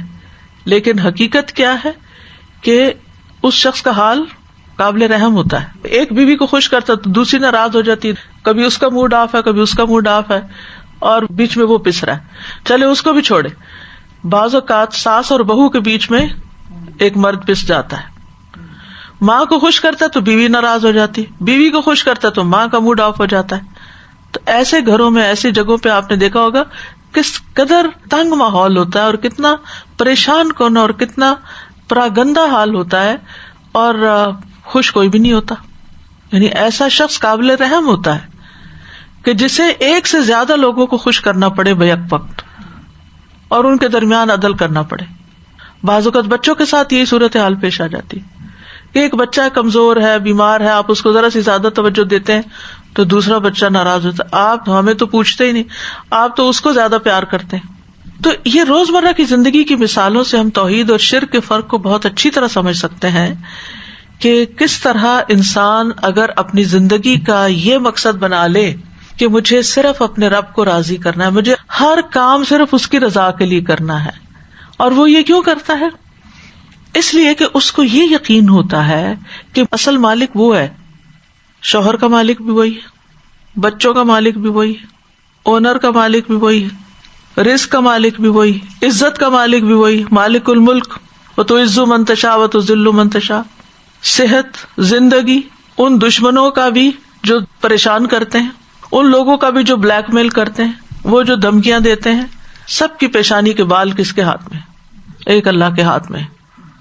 لیکن حقیقت کیا ہے کہ اس شخص کا حال قابل رحم ہوتا ہے. ایک بیوی کو خوش کرتا تو دوسری ناراض ہو جاتی ہے، کبھی اس کا موڈ آف ہے، کبھی اس کا موڈ آف ہے، اور بیچ میں وہ پس رہا ہے. چلے اس کو بھی چھوڑے، بعض اوقات ساس اور بہو کے بیچ میں ایک مرد پس جاتا ہے. ماں کو خوش کرتا تو بیوی ناراض ہو جاتی، بیوی کو خوش کرتا تو ماں کا موڈ آف ہو جاتا ہے. تو ایسے گھروں میں، ایسی جگہوں پہ آپ نے دیکھا ہوگا کس قدر تنگ ماحول ہوتا ہے، اور کتنا پریشان کن اور کتنا پراگندہ حال ہوتا ہے، اور خوش کوئی بھی نہیں ہوتا. یعنی ایسا شخص قابل رحم ہوتا ہے کہ جسے ایک سے زیادہ لوگوں کو خوش کرنا پڑے بیک وقت، اور ان کے درمیان عدل کرنا پڑے. بعض اوقات بچوں کے ساتھ یہی صورتحال پیش آ جاتی کہ ایک بچہ کمزور ہے، بیمار ہے، آپ اس کو ذرا سی زیادہ توجہ دیتے ہیں تو دوسرا بچہ ناراض ہوتا ہے، آپ ہمیں تو پوچھتے ہی نہیں، آپ تو اس کو زیادہ پیار کرتے ہیں. تو یہ روزمرہ کی زندگی کی مثالوں سے ہم توحید اور شرک کے فرق کو بہت اچھی طرح سمجھ سکتے ہیں کہ کس طرح انسان اگر اپنی زندگی کا یہ مقصد بنا لے کہ مجھے صرف اپنے رب کو راضی کرنا ہے، مجھے ہر کام صرف اس کی رضا کے لیے کرنا ہے. اور وہ یہ کیوں کرتا ہے؟ اس لیے کہ اس کو یہ یقین ہوتا ہے کہ اصل مالک وہ ہے، شوہر کا مالک بھی وہی ہے، بچوں کا مالک بھی وہی ہے، اونر کا مالک بھی وہی ہے، رزق کا مالک بھی وہی، عزت کا مالک بھی وہی، مالک الملک، وتعز من تشاء وتذل من تشاء. صحت، زندگی، ان دشمنوں کا بھی جو پریشان کرتے ہیں، ان لوگوں کا بھی جو بلیک میل کرتے ہیں، وہ جو دھمکیاں دیتے ہیں، سب کی پیشانی کے بال کس کے ہاتھ میں؟ ایک اللہ کے ہاتھ میں.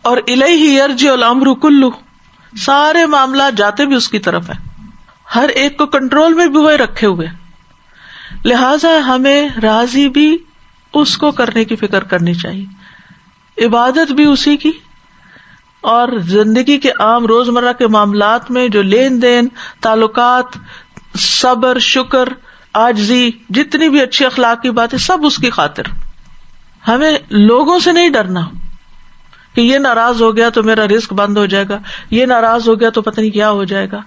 اور الیہ یرجع الامر کلہ، سارے معاملات جاتے بھی اس کی طرف ہیں، ہر ایک کو کنٹرول میں بھی وہی رکھے ہوئے. لہذا ہمیں راضی بھی اس کو کرنے کی فکر کرنی چاہیے، عبادت بھی اسی کی، اور زندگی کے عام روزمرہ کے معاملات میں جو لین دین، تعلقات، صبر، شکر، عاجزی، جتنی بھی اچھی اخلاق کی باتیں، سب اس کی خاطر. ہمیں لوگوں سے نہیں ڈرنا کہ یہ ناراض ہو گیا تو میرا رزق بند ہو جائے گا، یہ ناراض ہو گیا تو پتہ نہیں کیا ہو جائے گا.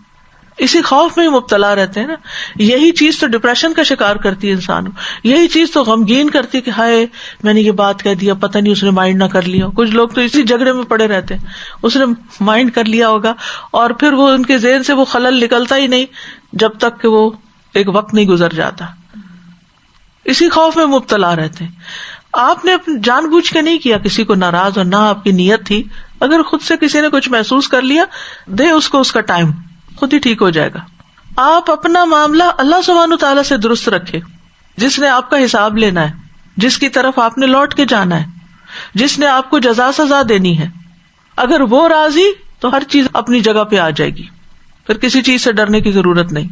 اسی خوف میں ہی مبتلا رہتے ہیں نا. یہی چیز تو ڈپریشن کا شکار کرتی ہے انسان کو، یہی چیز تو غمگین کرتی ہے کہ ہائے میں نے یہ بات کہہ دیا، پتہ نہیں اس نے مائنڈ نہ کر لیا. کچھ لوگ تو اسی جھگڑے میں پڑے رہتے ہیں، اس نے مائنڈ کر لیا ہوگا، اور پھر وہ ان کے ذہن سے وہ خلل نکلتا ہی نہیں جب تک کہ وہ ایک وقت نہیں گزر جاتا. اسی خوف میں مبتلا رہتے ہیں. آپ نے جان بوجھ کے نہیں کیا کسی کو ناراض، اور نہ آپ کی نیت تھی. اگر خود سے کسی نے کچھ محسوس کر لیا، دے اس کو اس کا ٹائم، خود ہی ٹھیک ہو جائے گا. آپ اپنا معاملہ اللہ سبحانہ تعالیٰ سے درست رکھے، جس نے آپ کا حساب لینا ہے، جس کی طرف آپ نے لوٹ کے جانا ہے، جس نے آپ کو جزا سزا دینی ہے. اگر وہ راضی تو ہر چیز اپنی جگہ پہ آ جائے گی. پھر کسی چیز سے ڈرنے کی ضرورت نہیں،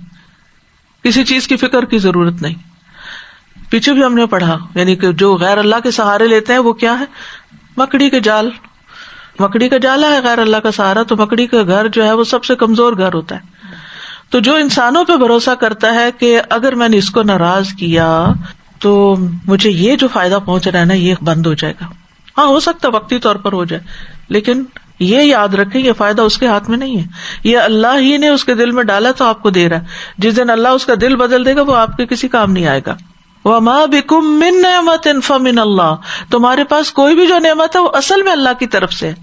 کسی چیز کی فکر کی ضرورت نہیں. پیچھے بھی ہم نے پڑھا، یعنی کہ جو غیر اللہ کے سہارے لیتے ہیں وہ کیا ہے؟ مکڑی کے جال. مکڑی کا جالا ہے غیر اللہ کا سہارا، تو مکڑی کا گھر جو ہے وہ سب سے کمزور گھر ہوتا ہے. تو جو انسانوں پہ بھروسہ کرتا ہے کہ اگر میں نے اس کو ناراض کیا تو مجھے یہ جو فائدہ پہنچ رہا ہے نا یہ بند ہو جائے گا. ہاں ہو سکتا ہے وقتی طور پر ہو جائے، لیکن یہ یاد رکھیں یہ فائدہ اس کے ہاتھ میں نہیں ہے، یہ اللہ ہی نے اس کے دل میں ڈالا تو آپ کو دے رہا ہے. جس دن اللہ اس کا دل بدل دے گا وہ آپ کے کسی کام نہیں آئے گا. وَمَا بِكُم مِّن نِّعْمَةٍ فَمِنَ اللَّهِ، تمہارے پاس کوئی بھی جو نعمت ہے وہ اصل میں اللہ کی طرف سے ہے.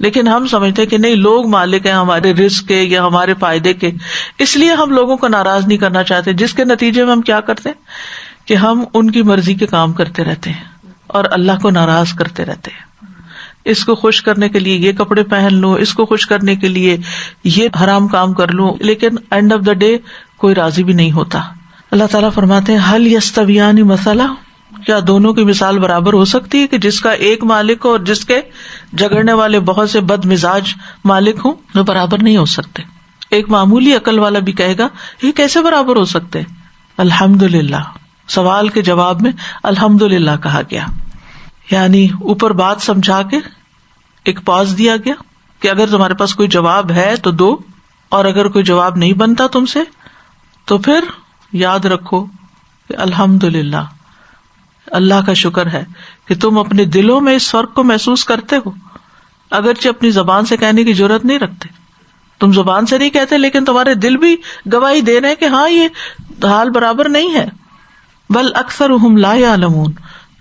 لیکن ہم سمجھتے ہیں کہ نہیں، لوگ مالک ہیں ہمارے رزق کے یا ہمارے فائدے کے، اس لیے ہم لوگوں کو ناراض نہیں کرنا چاہتے، جس کے نتیجے میں ہم کیا کرتے ہیں کہ ہم ان کی مرضی کے کام کرتے رہتے ہیں اور اللہ کو ناراض کرتے رہتے ہیں. اس کو خوش کرنے کے لیے یہ کپڑے پہن لوں، اس کو خوش کرنے کے لیے یہ حرام کام کر لوں، لیکن اینڈ آف دا ڈے کوئی راضی بھی نہیں ہوتا. اللہ تعالیٰ فرماتے ہیں هل يستویان مثلا، کیا دونوں کی مثال برابر ہو سکتی ہے کہ جس کا ایک مالک ہو اور جس کے جھگڑنے والے بہت سے بد مزاج مالک ہوں؟ وہ برابر نہیں ہو سکتے. ایک معمولی عقل والا بھی کہے گا یہ کیسے برابر ہو سکتے؟ الحمدللہ، سوال کے جواب میں الحمدللہ کہا گیا، یعنی اوپر بات سمجھا کے ایک پاز دیا گیا کہ اگر تمہارے پاس کوئی جواب ہے تو دو، اور اگر کوئی جواب نہیں بنتا تم سے تو پھر یاد رکھو کہ الحمدللہ، اللہ کا شکر ہے کہ تم اپنے دلوں میں اس فرق کو محسوس کرتے ہو، اگرچہ اپنی زبان سے کہنے کی جرات نہیں رکھتے. تم زبان سے نہیں کہتے لیکن تمہارے دل بھی گواہی دے رہے ہیں کہ ہاں یہ حال برابر نہیں ہے. بل اکثرهم لا یعلمون،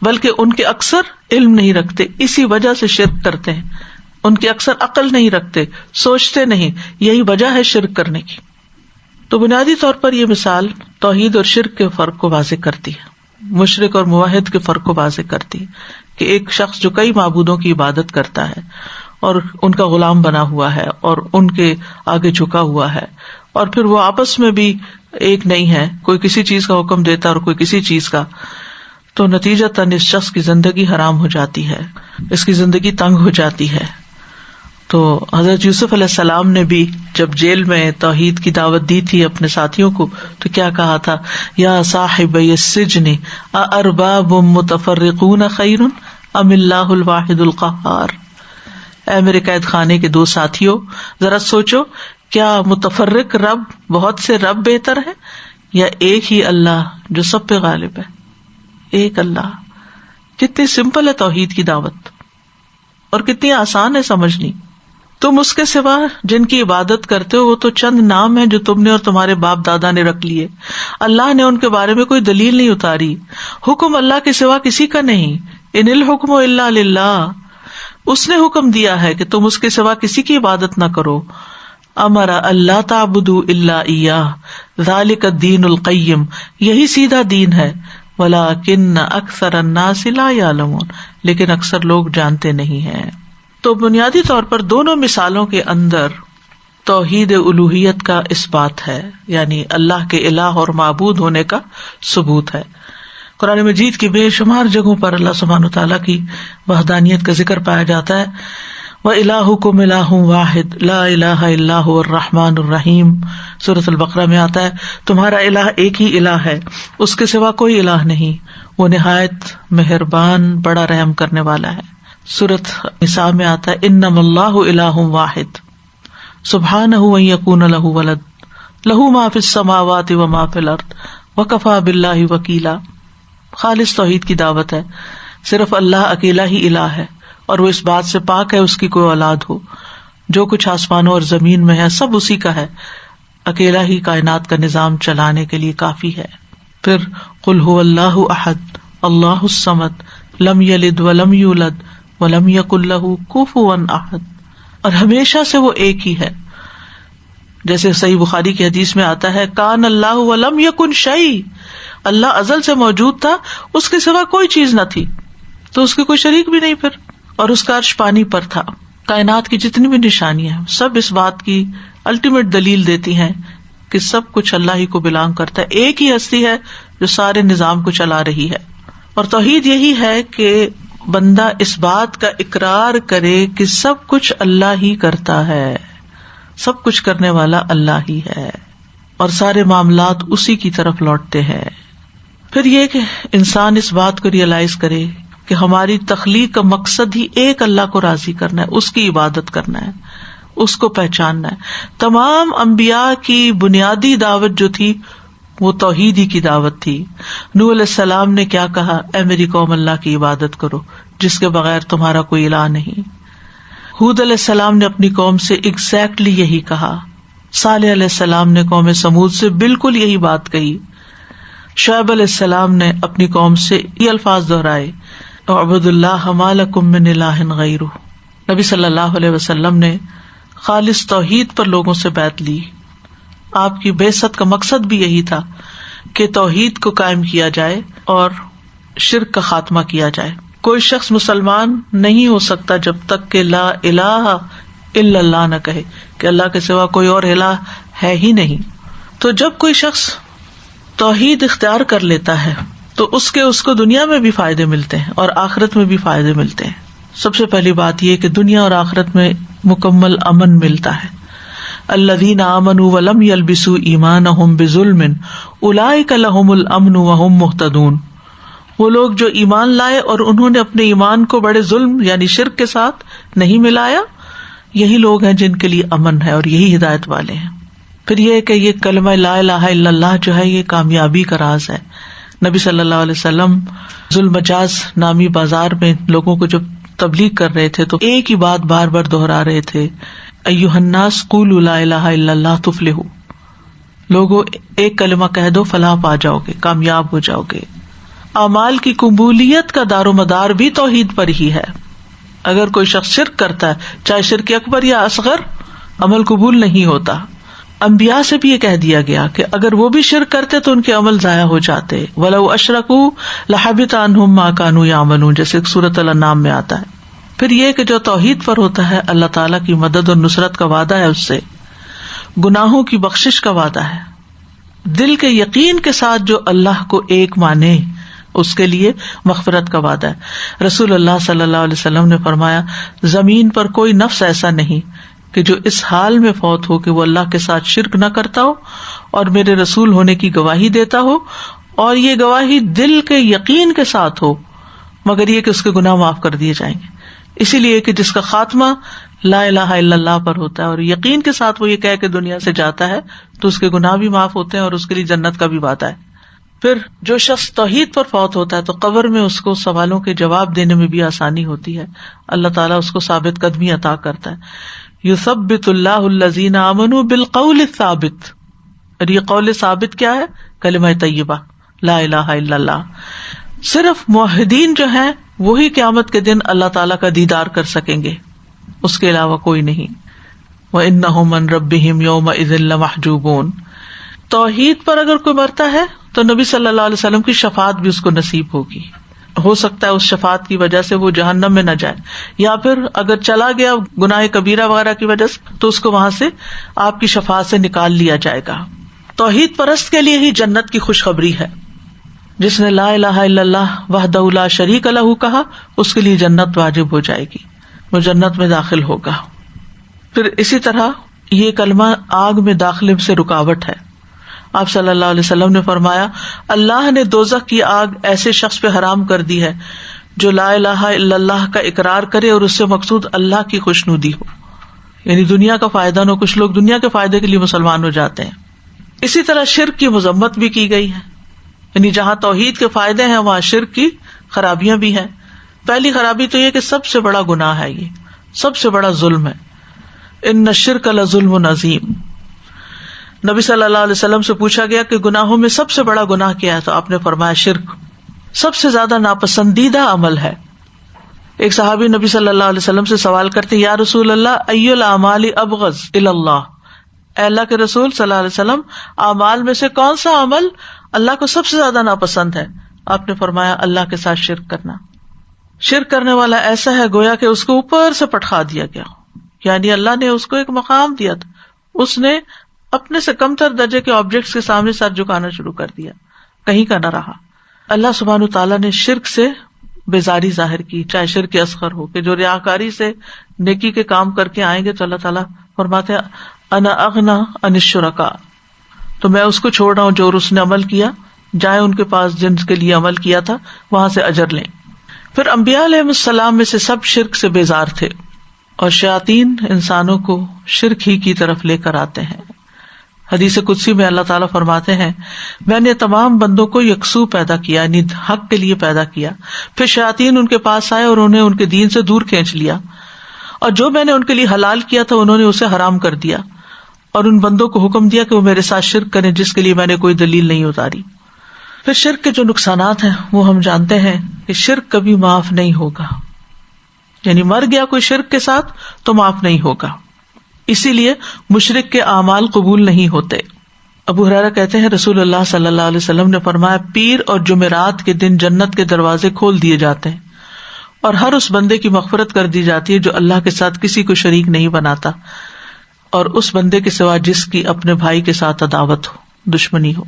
بلکہ ان کے اکثر علم نہیں رکھتے، اسی وجہ سے شرک کرتے ہیں. ان کے اکثر عقل نہیں رکھتے، سوچتے نہیں، یہی وجہ ہے شرک کرنے کی. تو بنیادی طور پر یہ مثال توحید اور شرک کے فرق کو واضح کرتی ہے، مشرک اور موحد کے فرق کو واضح کرتی ہے کہ ایک شخص جو کئی معبودوں کی عبادت کرتا ہے اور ان کا غلام بنا ہوا ہے اور ان کے آگے جھکا ہوا ہے، اور پھر وہ آپس میں بھی ایک نہیں ہے، کوئی کسی چیز کا حکم دیتا اور کوئی کسی چیز کا، تو نتیجتاً اس شخص کی زندگی حرام ہو جاتی ہے، اس کی زندگی تنگ ہو جاتی ہے. تو حضرت یوسف علیہ السلام نے بھی جب جیل میں توحید کی دعوت دی تھی اپنے ساتھیوں کو تو کیا کہا تھا؟ یا صاحبی السجن اارباب متفرقون خیر ام اللہ الواحد القہار. اے میرے قید خانے کے دو ساتھیوں، ذرا سوچو، کیا متفرق رب، بہت سے رب بہتر ہے یا ایک ہی اللہ جو سب پہ غالب ہے؟ ایک اللہ. کتنی سمپل ہے توحید کی دعوت اور کتنی آسان ہے سمجھنی. تم اس کے سوا جن کی عبادت کرتے ہو وہ تو چند نام ہیں جو تم نے اور تمہارے باپ دادا نے رکھ لیے. اللہ نے ان کے بارے میں کوئی دلیل نہیں اتاری. حکم اللہ کے سوا کسی کا نہیں. ان الحکم الا للہ. اس نے حکم دیا ہے کہ تم اس کے سوا کسی کی عبادت نہ کرو. امر اللہ تعبدوا الا ایاہ ذالک الدین القیم. یہی سیدھا دین ہے. ولکن اکثر الناس لا یعلمون. لیکن اکثر لوگ جانتے نہیں ہیں. تو بنیادی طور پر دونوں مثالوں کے اندر توحید الوہیت کا اس بات ہے، یعنی اللہ کے الہ اور معبود ہونے کا ثبوت ہے. قرآن مجید کی بے شمار جگہوں پر اللہ سبحانہ وتعالیٰ کی وحدانیت کا ذکر پایا جاتا ہے. وَإِلَٰهُكُمْ إِلَٰهٌ وَاحِدٌ لَا إِلَٰهَ إِلَّا هُوَ الرَّحْمَٰنُ الرَّحِيمُ. سورۃ البقرہ میں آتا ہے تمہارا الہ ایک ہی الہ ہے، اس کے سوا کوئی الہ نہیں، وہ نہایت مہربان بڑا رحم کرنے والا ہے. سورۃ نساء میں آتا ہے انما اللہ الہ واحد سبحانہ ان یکون لہ ولد لہ ما فی السماوات و ما فی الارض وکفی باللہ وکیلا. خالص توحید کی دعوت ہے. صرف اللہ اکیلا ہی الہ ہے اور وہ اس بات سے پاک ہے اس کی کوئی اولاد ہو. جو کچھ آسمانوں اور زمین میں ہے سب اسی کا ہے. اکیلا ہی کائنات کا نظام چلانے کے لیے کافی ہے. پھر قل هو اللہ احد اللہ الصمد لم یلد ولم یولد ولم یکن لہ کفوا احد. اور ہمیشہ سے وہ ایک ہی ہے. جیسے صحیح بخاری کی حدیث میں آتا ہے کان اللہ ولم یکن شیء. اللہ ازل سے موجود تھا، اس کے سوا کوئی چیز نہ تھی، تو اس کے کوئی شریک بھی نہیں پھر، اور اس کا عرش پانی پر تھا. کائنات کی جتنی بھی نشانیاں ہیں سب اس بات کی الٹیمیٹ دلیل دیتی ہیں کہ سب کچھ اللہ ہی کو بلانگ کرتا ہے. ایک ہی ہستی ہے جو سارے نظام کو چلا رہی ہے. اور توحید یہی ہے کہ بندہ اس بات کا اقرار کرے کہ سب کچھ اللہ ہی کرتا ہے، سب کچھ کرنے والا اللہ ہی ہے اور سارے معاملات اسی کی طرف لوٹتے ہیں. پھر یہ کہ انسان اس بات کو ریئلائز کرے کہ ہماری تخلیق کا مقصد ہی ایک اللہ کو راضی کرنا ہے، اس کی عبادت کرنا ہے، اس کو پہچاننا ہے. تمام انبیاء کی بنیادی دعوت جو تھی وہ توحید ہی کی دعوت تھی. نوح علیہ السلام نے کیا کہا؟ اے میری قوم اللہ کی عبادت کرو جس کے بغیر تمہارا کوئی الہ نہیں. ہود علیہ السلام نے اپنی قوم سے ایگزیکٹلی یہی کہا. صالح علیہ السلام نے قوم سمود سے بالکل یہی بات کہی. شعیب علیہ السلام نے اپنی قوم سے یہ الفاظ دہرائے اعبدوا اللہ ما لکم من الہ غیرہ. نبی صلی اللہ علیہ وسلم نے خالص توحید پر لوگوں سے بیعت لی. آپ کی بعثت کا مقصد بھی یہی تھا کہ توحید کو قائم کیا جائے اور شرک کا خاتمہ کیا جائے. کوئی شخص مسلمان نہیں ہو سکتا جب تک کہ لا الہ الا اللہ نہ کہے کہ اللہ کے سوا کوئی اور الہ ہے ہی نہیں. تو جب کوئی شخص توحید اختیار کر لیتا ہے تو اس کو دنیا میں بھی فائدے ملتے ہیں اور آخرت میں بھی فائدے ملتے ہیں. سب سے پہلی بات یہ کہ دنیا اور آخرت میں مکمل امن ملتا ہے. الذین آمنوا ولم یلبسوا ایمانہم بظلم اولئک لہم الامن وہم مہتدون. وہ لوگ جو ایمان لائے اور انہوں نے اپنے ایمان کو بڑے ظلم یعنی شرک کے ساتھ نہیں ملایا، یہی لوگ ہیں جن کے لیے امن ہے اور یہی ہدایت والے ہیں. پھر یہ کہ یہ کلمہ لا الہ الا اللہ جو ہے یہ کامیابی کا راز ہے. نبی صلی اللہ علیہ وسلم ذوالمجاز نامی بازار میں لوگوں کو جب تبلیغ کر رہے تھے تو ایک ہی بات بار بار دہرا رہے تھے، ایھا الناس قولوا لا الہ الا اللہ تفلحوا، لوگوں ایک کلمہ کہہ دو فلاح پا جاؤ گے، کامیاب ہو جاؤ گے۔ اعمال کی قبولیت کا دار و مدار بھی توحید پر ہی ہے۔ اگر کوئی شخص شرک کرتا ہے، چاہے شرک اکبر یا اصغر، عمل قبول نہیں ہوتا۔ انبیاء سے بھی یہ کہہ دیا گیا کہ اگر وہ بھی شرک کرتے تو ان کے عمل ضائع ہو جاتے، وَلَوْ أَشْرَكُوا لَحَبِطَ عَنْهُمْ مَا كَانُوا يَعْمَلُونَ، جیسے سورۃ الانعام میں آتا ہے۔ پھر یہ کہ جو توحید پر ہوتا ہے اللہ تعالیٰ کی مدد اور نصرت کا وعدہ ہے، اس سے گناہوں کی بخشش کا وعدہ ہے۔ دل کے یقین کے ساتھ جو اللہ کو ایک مانے اس کے لیے مغفرت کا وعدہ ہے۔ رسول اللہ صلی اللہ علیہ وسلم نے فرمایا، زمین پر کوئی نفس ایسا نہیں کہ جو اس حال میں فوت ہو کہ وہ اللہ کے ساتھ شرک نہ کرتا ہو اور میرے رسول ہونے کی گواہی دیتا ہو، اور یہ گواہی دل کے یقین کے ساتھ ہو، مگر یہ کہ اس کے گناہ معاف کر دیے جائیں گے۔ اسی لیے کہ جس کا خاتمہ لا الہ الا اللہ پر ہوتا ہے اور یقین کے ساتھ وہ یہ کہہ کے دنیا سے جاتا ہے تو اس کے گناہ بھی معاف ہوتے ہیں اور اس کے لیے جنت کا بھی وعدہ ہے۔ پھر جو شخص توحید پر فوت ہوتا ہے تو قبر میں اس کو سوالوں کے جواب دینے میں بھی آسانی ہوتی ہے، اللہ تعالیٰ اس کو ثابت قدمی عطا کرتا ہے۔ یثبت اللہ الذین آمنوا بالقول الثابت، اور یہ قول ثابت کیا ہے؟ کلمہ طیبہ لا الہ الا اللہ۔ صرف موحدین جو ہیں وہی قیامت کے دن اللہ تعالیٰ کا دیدار کر سکیں گے، اس کے علاوہ کوئی نہیں۔ وَإِنَّهُمْ مَن رَبِّهِمْ يَوْمَئِذٍ لَمَحْجُوبُونَ، توحید پر اگر کوئی مرتا ہے تو نبی صلی اللہ علیہ وسلم کی شفاعت بھی اس کو نصیب ہوگی۔ ہو سکتا ہے اس شفاعت کی وجہ سے وہ جہنم میں نہ جائے، یا پھر اگر چلا گیا گناہ کبیرہ وغیرہ کی وجہ سے تو اس کو وہاں سے آپ کی شفاعت سے نکال لیا جائے گا۔ توحید پرست کے لیے ہی جنت کی خوشخبری ہے۔ جس نے لا الہ الا اللہ وحدہ لا شریک لہ کہا، اس کے لیے جنت واجب ہو جائے گی، وہ جنت میں داخل ہوگا۔ پھر اسی طرح یہ کلمہ آگ میں داخلے سے رکاوٹ ہے۔ آپ صلی اللہ علیہ وسلم نے فرمایا، اللہ نے دوزخ کی آگ ایسے شخص پہ حرام کر دی ہے جو لا الہ الا اللہ کا اقرار کرے اور اس سے مقصود اللہ کی خوشنودی ہو، یعنی دنیا کا فائدہ نہ۔ کچھ لوگ دنیا کے فائدے کے لیے مسلمان ہو جاتے ہیں۔ اسی طرح شرک کی مذمت بھی کی گئی ہے، یعنی جہاں توحید کے فائدے ہیں وہاں شرک کی خرابیاں بھی ہیں۔ پہلی خرابی تو یہ کہ سب سے بڑا گناہ ہے، یہ سب سے بڑا ظلم ہے۔ ان الشرک لظلم عظیم۔ نبی صلی اللہ علیہ وسلم سے پوچھا گیا کہ گناہوں میں سب سے بڑا گناہ کیا ہے، تو آپ نے فرمایا شرک سب سے زیادہ ناپسندیدہ عمل ہے۔ ایک صحابی نبی صلی اللہ علیہ وسلم سے سوال کرتے، یا رسول اللہ ای الاعمال ابغض الی اللہ، اے اللہ کے رسول صلی اللہ علیہ وسلم اعمال میں سے کون سا عمل اللہ کو سب سے زیادہ ناپسند ہے؟ آپ نے فرمایا اللہ کے ساتھ شرک کرنا۔ شرک کرنے والا ایسا ہے گویا کہ اس کو اوپر سے پٹخا دیا گیا، یعنی اللہ نے اس کو ایک مقام دیا تھا، اس نے اپنے سے کم تر درجے کے آبجیکٹس کے سامنے سر جھکانا شروع کر دیا، کہیں کا نہ رہا۔ اللہ سبحانہ تعالیٰ نے شرک سے بیزاری ظاہر کی، چاہے شرک اصغر ہو، کہ جو ریاکاری سے نیکی کے کام کر کے آئیں گے تو اللہ تعالیٰ فرماتے ہیں انا اغنا عن الشرکاء، تو میں اس کو چھوڑ رہا ہوں جو اس نے عمل کیا، جائیں ان کے پاس جن کے لیے عمل کیا تھا وہاں سے اجر لیں۔ پھر انبیاء علیہ السلام میں سے سب شرک سے بیزار تھے، اور شیاطین انسانوں کو شرک ہی کی طرف لے کر آتے ہیں۔ حدیث قدسی میں اللہ تعالیٰ فرماتے ہیں، میں نے تمام بندوں کو یکسو پیدا کیا، یعنی حق کے لیے پیدا کیا، پھر شیاطین ان کے پاس آئے اور انہیں ان کے دین سے دور کھینچ لیا، اور جو میں نے ان کے لیے حلال کیا تھا انہوں نے اسے حرام کر دیا، اور ان بندوں کو حکم دیا کہ وہ میرے ساتھ شرک کریں جس کے لیے میں نے کوئی دلیل نہیں اتاری۔ پھر شرک کے جو نقصانات ہیں وہ ہم جانتے ہیں کہ شرک کبھی معاف نہیں ہوگا، یعنی مر گیا کوئی شرک کے ساتھ تو معاف نہیں ہوگا، اسی لیے مشرک کے اعمال قبول نہیں ہوتے۔ ابو ہریرہ کہتے ہیں رسول اللہ صلی اللہ علیہ وسلم نے فرمایا، پیر اور جمعرات کے دن جنت کے دروازے کھول دیے جاتے ہیں اور ہر اس بندے کی مغفرت کر دی جاتی ہے جو اللہ کے ساتھ کسی کو شریک نہیں بناتا، اور اس بندے کے سوا جس کی اپنے بھائی کے ساتھ عداوت ہو، دشمنی ہو۔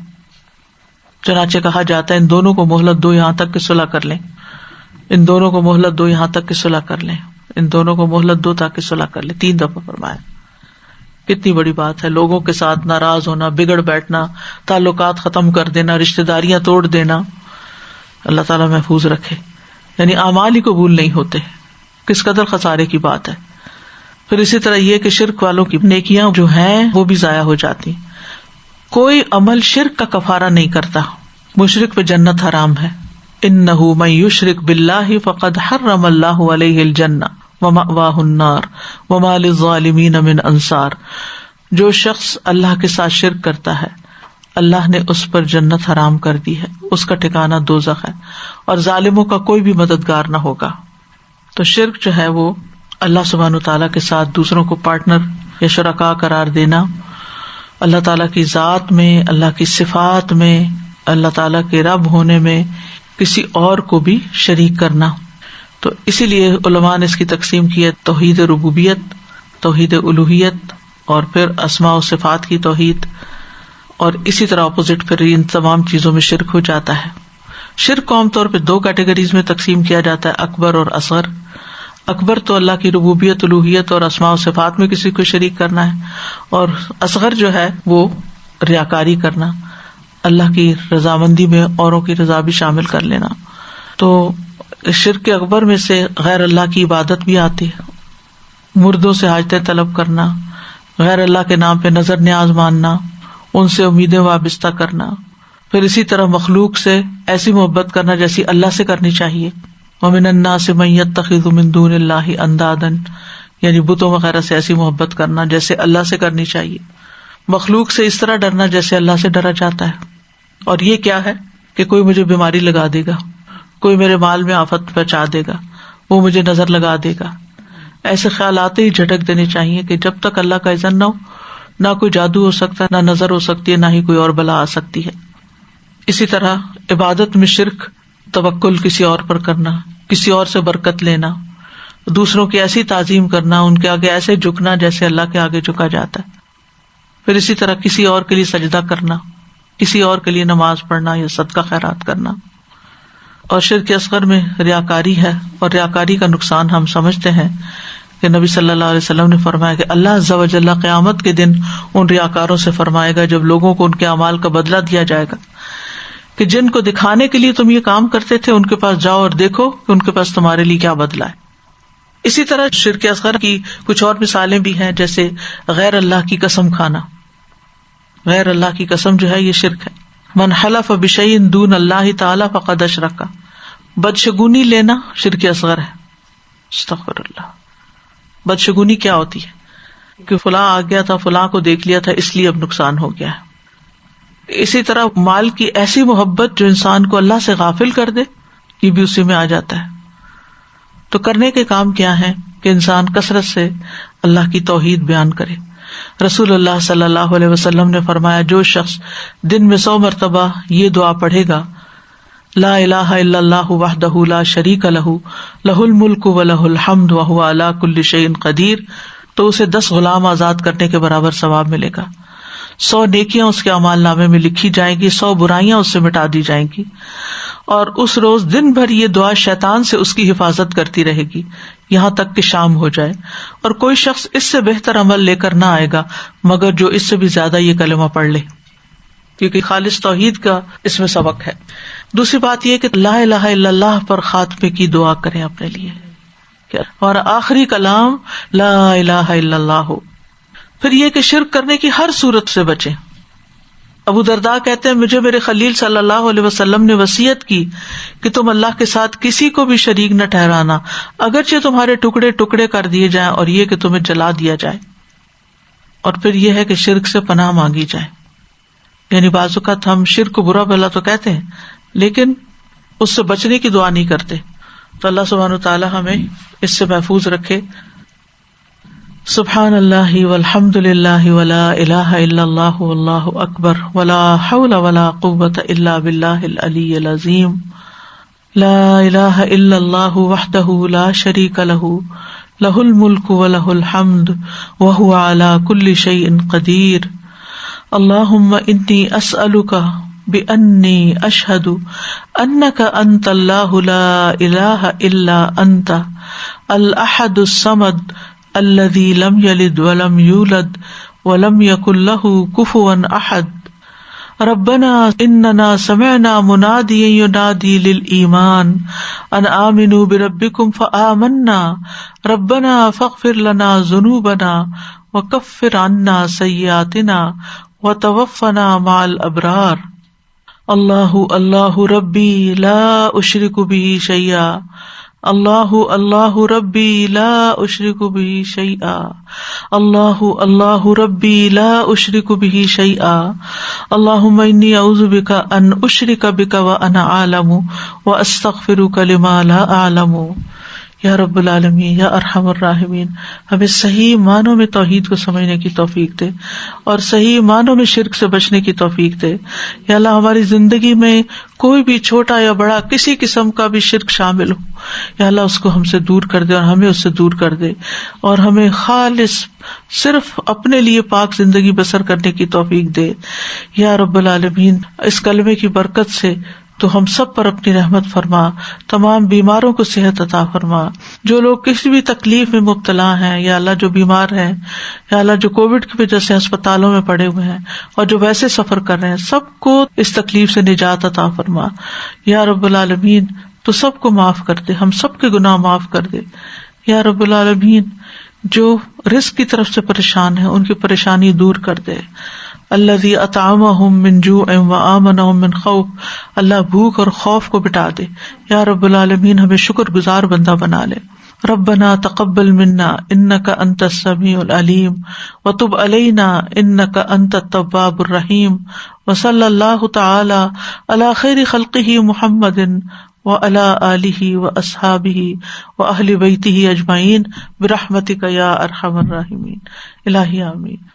چنانچہ کہا جاتا ہے ان دونوں کو مہلت دو یہاں تک کہ صلح کر لیں، ان دونوں کو مہلت دو یہاں تک کہ صلح کر لیں، ان دونوں کو مہلت دو تاکہ صلح کر لیں، 3 دفعہ فرمایا۔ کتنی بڑی بات ہے، لوگوں کے ساتھ ناراض ہونا، بگڑ بیٹھنا، تعلقات ختم کر دینا، رشتہ داریاں توڑ دینا، اللہ تعالیٰ محفوظ رکھے، یعنی اعمال ہی قبول نہیں ہوتے، کس قدر خسارے کی بات ہے۔ پھر اسی طرح یہ کہ شرک والوں کی نیکیاں جو ہیں وہ بھی ضائع ہو جاتی، کوئی عمل شرک کا کفارہ نہیں کرتا، مشرک پہ جنت حرام ہے. انہ من یشرک باللہ فقد حرم اللہ علیہ الجنہ ومأواہ النار وما للظالمین من انصار. جو شخص اللہ کے ساتھ شرک کرتا ہے اللہ نے اس پر جنت حرام کر دی ہے, اس کا ٹھکانہ دوزخ ہے اور ظالموں کا کوئی بھی مددگار نہ ہوگا. تو شرک جو ہے وہ اللہ سبحانہ تعالیٰ کے ساتھ دوسروں کو پارٹنر یا شرکاء قرار دینا, اللہ تعالیٰ کی ذات میں, اللہ کی صفات میں, اللہ تعالیٰ کے رب ہونے میں کسی اور کو بھی شریک کرنا. تو اسی لیے علماء نے اس کی تقسیم کی ہے توحید ربوبیت, توحید الوہیت اور پھر اسماء و صفات کی توحید, اور اسی طرح اپوزٹ پھر ان تمام چیزوں میں شرک ہو جاتا ہے. شرک کو عام طور پہ 2 کیٹیگریز میں تقسیم کیا جاتا ہے, اکبر اور اصغر. اکبر تو اللہ کی ربوبیت, الوہیت اور اسماء و صفات میں کسی کو شریک کرنا ہے, اور اصغر جو ہے وہ ریاکاری کرنا, اللہ کی رضامندی میں اوروں کی رضا بھی شامل کر لینا. تو شرک اکبر میں سے غیر اللہ کی عبادت بھی آتی ہے, مردوں سے حاجتیں طلب کرنا, غیر اللہ کے نام پہ نظر نیاز ماننا, ان سے امیدیں وابستہ کرنا, پھر اسی طرح مخلوق سے ایسی محبت کرنا جیسی اللہ سے کرنی چاہیے. وَمِنَ النَّاسِ مَن يَتَّخِذُ مِن دُونِ اللَّهِ أَندَادًا, یعنی بتوں وغیرہ سے ایسی محبت کرنا جیسے اللہ سے کرنی چاہیے. مخلوق سے اس طرح ڈرنا جیسے اللہ سے ڈرا جاتا ہے. اور یہ کیا ہے کہ کوئی مجھے بیماری لگا دے گا, کوئی میرے مال میں آفت پہنچا دے گا, وہ مجھے نظر لگا دے گا. ایسے خیالات ہی جھٹک دینے چاہیے کہ جب تک اللہ کا اذن نہ ہو نہ کوئی جادو ہو سکتا, نہ نظر ہو سکتی ہے, نہ ہی کوئی اور بلا آ سکتی ہے. اسی طرح عبادت میں شرک توکل کسی اور پر کرنا, کسی اور سے برکت لینا, دوسروں کی ایسی تعظیم کرنا, ان کے آگے ایسے جھکنا جیسے اللہ کے آگے جھکا جاتا ہے. پھر اسی طرح کسی اور کے لیے سجدہ کرنا, کسی اور کے لیے نماز پڑھنا یا صدقہ خیرات کرنا. اور شرک اصغر میں ریاکاری ہے, اور ریاکاری کا نقصان ہم سمجھتے ہیں کہ نبی صلی اللہ علیہ وسلم نے فرمایا کہ اللہ عز و جل قیامت کے دن ان ریاکاروں سے فرمائے گا, جب لوگوں کو ان کے اعمال کا بدلہ دیا جائے گا, کہ جن کو دکھانے کے لیے تم یہ کام کرتے تھے ان کے پاس جاؤ اور دیکھو کہ ان کے پاس تمہارے لیے کیا بدلہ ہے. اسی طرح شرک اصغر کی کچھ اور مثالیں بھی ہیں, جیسے غیر اللہ کی قسم کھانا. غیر اللہ کی قسم جو ہے یہ شرک ہے. من حلف بشیء دون اللہ تعالی فقد اشرک, بدشگونی لینا شرک اصغر ہے. استغفر اللہ. بدشگونی کیا ہوتی ہے کہ فلاں آ گیا تھا, فلاں کو دیکھ لیا تھا, اس لیے اب نقصان ہو گیا ہے. اسی طرح مال کی ایسی محبت جو انسان کو اللہ سے غافل کر دے, یہ بھی اسی میں آ جاتا ہے. تو کرنے کے کام کیا ہیں کہ انسان کثرت سے اللہ کی توحید بیان کرے. رسول اللہ صلی اللہ علیہ وسلم نے فرمایا, جو شخص دن میں 100 مرتبہ یہ دعا پڑھے گا, لا الہ الا اللہ وحدہ لا شریک لہ لہ الملک ولہ الحمد وہو علی کل شیء قدیر, تو اسے 10 غلام آزاد کرنے کے برابر ثواب ملے گا. 100 نیکیاں اس کے اعمال نامے میں لکھی جائیں گی, 100 برائیاں اس سے مٹا دی جائیں گی. اور اس روز دن بھر یہ دعا شیطان سے اس کی حفاظت کرتی رہے گی یہاں تک کہ شام ہو جائے, اور کوئی شخص اس سے بہتر عمل لے کر نہ آئے گا مگر جو اس سے بھی زیادہ یہ کلمہ پڑھ لے, کیونکہ خالص توحید کا اس میں سبق ہے. دوسری بات یہ کہ لا الہ الا اللہ پر خاتمے کی دعا کریں اپنے لیے, اور آخری کلام لا الہ الا اللہ ہو. پھر یہ کہ شرک کرنے کی ہر صورت سے بچیں. ابو درداء کہتے ہیں, مجھے میرے خلیل صلی اللہ علیہ وسلم نے وصیت کی کہ تم اللہ کے ساتھ کسی کو بھی شریک نہ ٹھہرانا, اگرچہ تمہارے ٹکڑے ٹکڑے کر دیے جائیں, اور یہ کہ تمہیں جلا دیا جائے. اور پھر یہ ہے کہ شرک سے پناہ مانگی جائے. یعنی بعض اوقات ہم شرک کو برا بھلا تو کہتے ہیں لیکن اس سے بچنے کی دعا نہیں کرتے. تو اللہ سبحانہ وتعالی ہمیں اس سے محفوظ رکھے. سبحان اللہ والحمد للہ ولا الہ الا اللہ واللہ اکبر ولا حول ولا قوة الا باللہ العلی العظیم. لا الہ الا اللہ وحدہ لا شریک لہ لہ الملک ولہ الحمد وہو علی کل شیء قدیر. اللہم انی اسألک بأنی اشہد انک انت اللہ لا الہ الا انت الاحد الصمد الذي لم يلد ولم يولد ولم يكن له كفوا احد. ربنا اننا سمعنا مناديا ينادي للإيمان ان آمنوا بربكم فآمنا ربنا فاغفر لنا ذنوبنا وكفر عنا سيئاتنا وتوفنا مع الأبرار. اللہ اللہ ربی لا اشرک به شیئا، اللہ اللہ ربی لا اشرک به شیئا، اللہ اللہ ربی لا اشرک به شیئا، اللہم انی اعوذ بک ان اشرک بک وانا اعلم واستغفرک لما لا اعلم۔ یا رب العالمین، یا ارحم الراحمین، ہمیں صحیح معنوں میں توحید کو سمجھنے کی توفیق دے اور صحیح معنوں میں شرک سے بچنے کی توفیق دے۔ یا اللہ، ہماری زندگی میں کوئی بھی چھوٹا یا بڑا کسی قسم کا بھی شرک شامل ہو، یا اللہ اس کو ہم سے دور کر دے اور ہمیں اس سے دور کر دے، اور ہمیں خالص صرف اپنے لیے پاک زندگی بسر کرنے کی توفیق دے۔ یا رب العالمین، اس کلمے کی برکت سے تو ہم سب پر اپنی رحمت فرما، تمام بیماروں کو صحت عطا فرما، جو لوگ کسی بھی تکلیف میں مبتلا ہیں، یا اللہ جو بیمار ہیں، یا اللہ جو کووڈ کی وجہ سے ہسپتالوں میں پڑے ہوئے ہیں اور جو ویسے سفر کر رہے ہیں، سب کو اس تکلیف سے نجات عطا فرما۔ یا رب العالمین، تو سب کو معاف کر دے، ہم سب کے گناہ معاف کر دے۔ یا رب العالمین، جو رزق کی طرف سے پریشان ہیں ان کی پریشانی دور کر دے۔ الذی اطعمہم من جوع وآمنہم من خوف، اللہ بھوک اور خوف کو مٹا دے۔ یا رب العالمین، ہمیں شکر گزار بندہ بنا لے۔ ربنا تقبل منا انک انت السمیع العلیم وتب علینا انک انت التواب الرحیم، وصلی اللہ تعالی علی خیر خلقہ محمد وعلی آلہ واصحابہ واہل بیتہ اجمعین برحمتک یا ارحم الراحمین۔ الہی آمین۔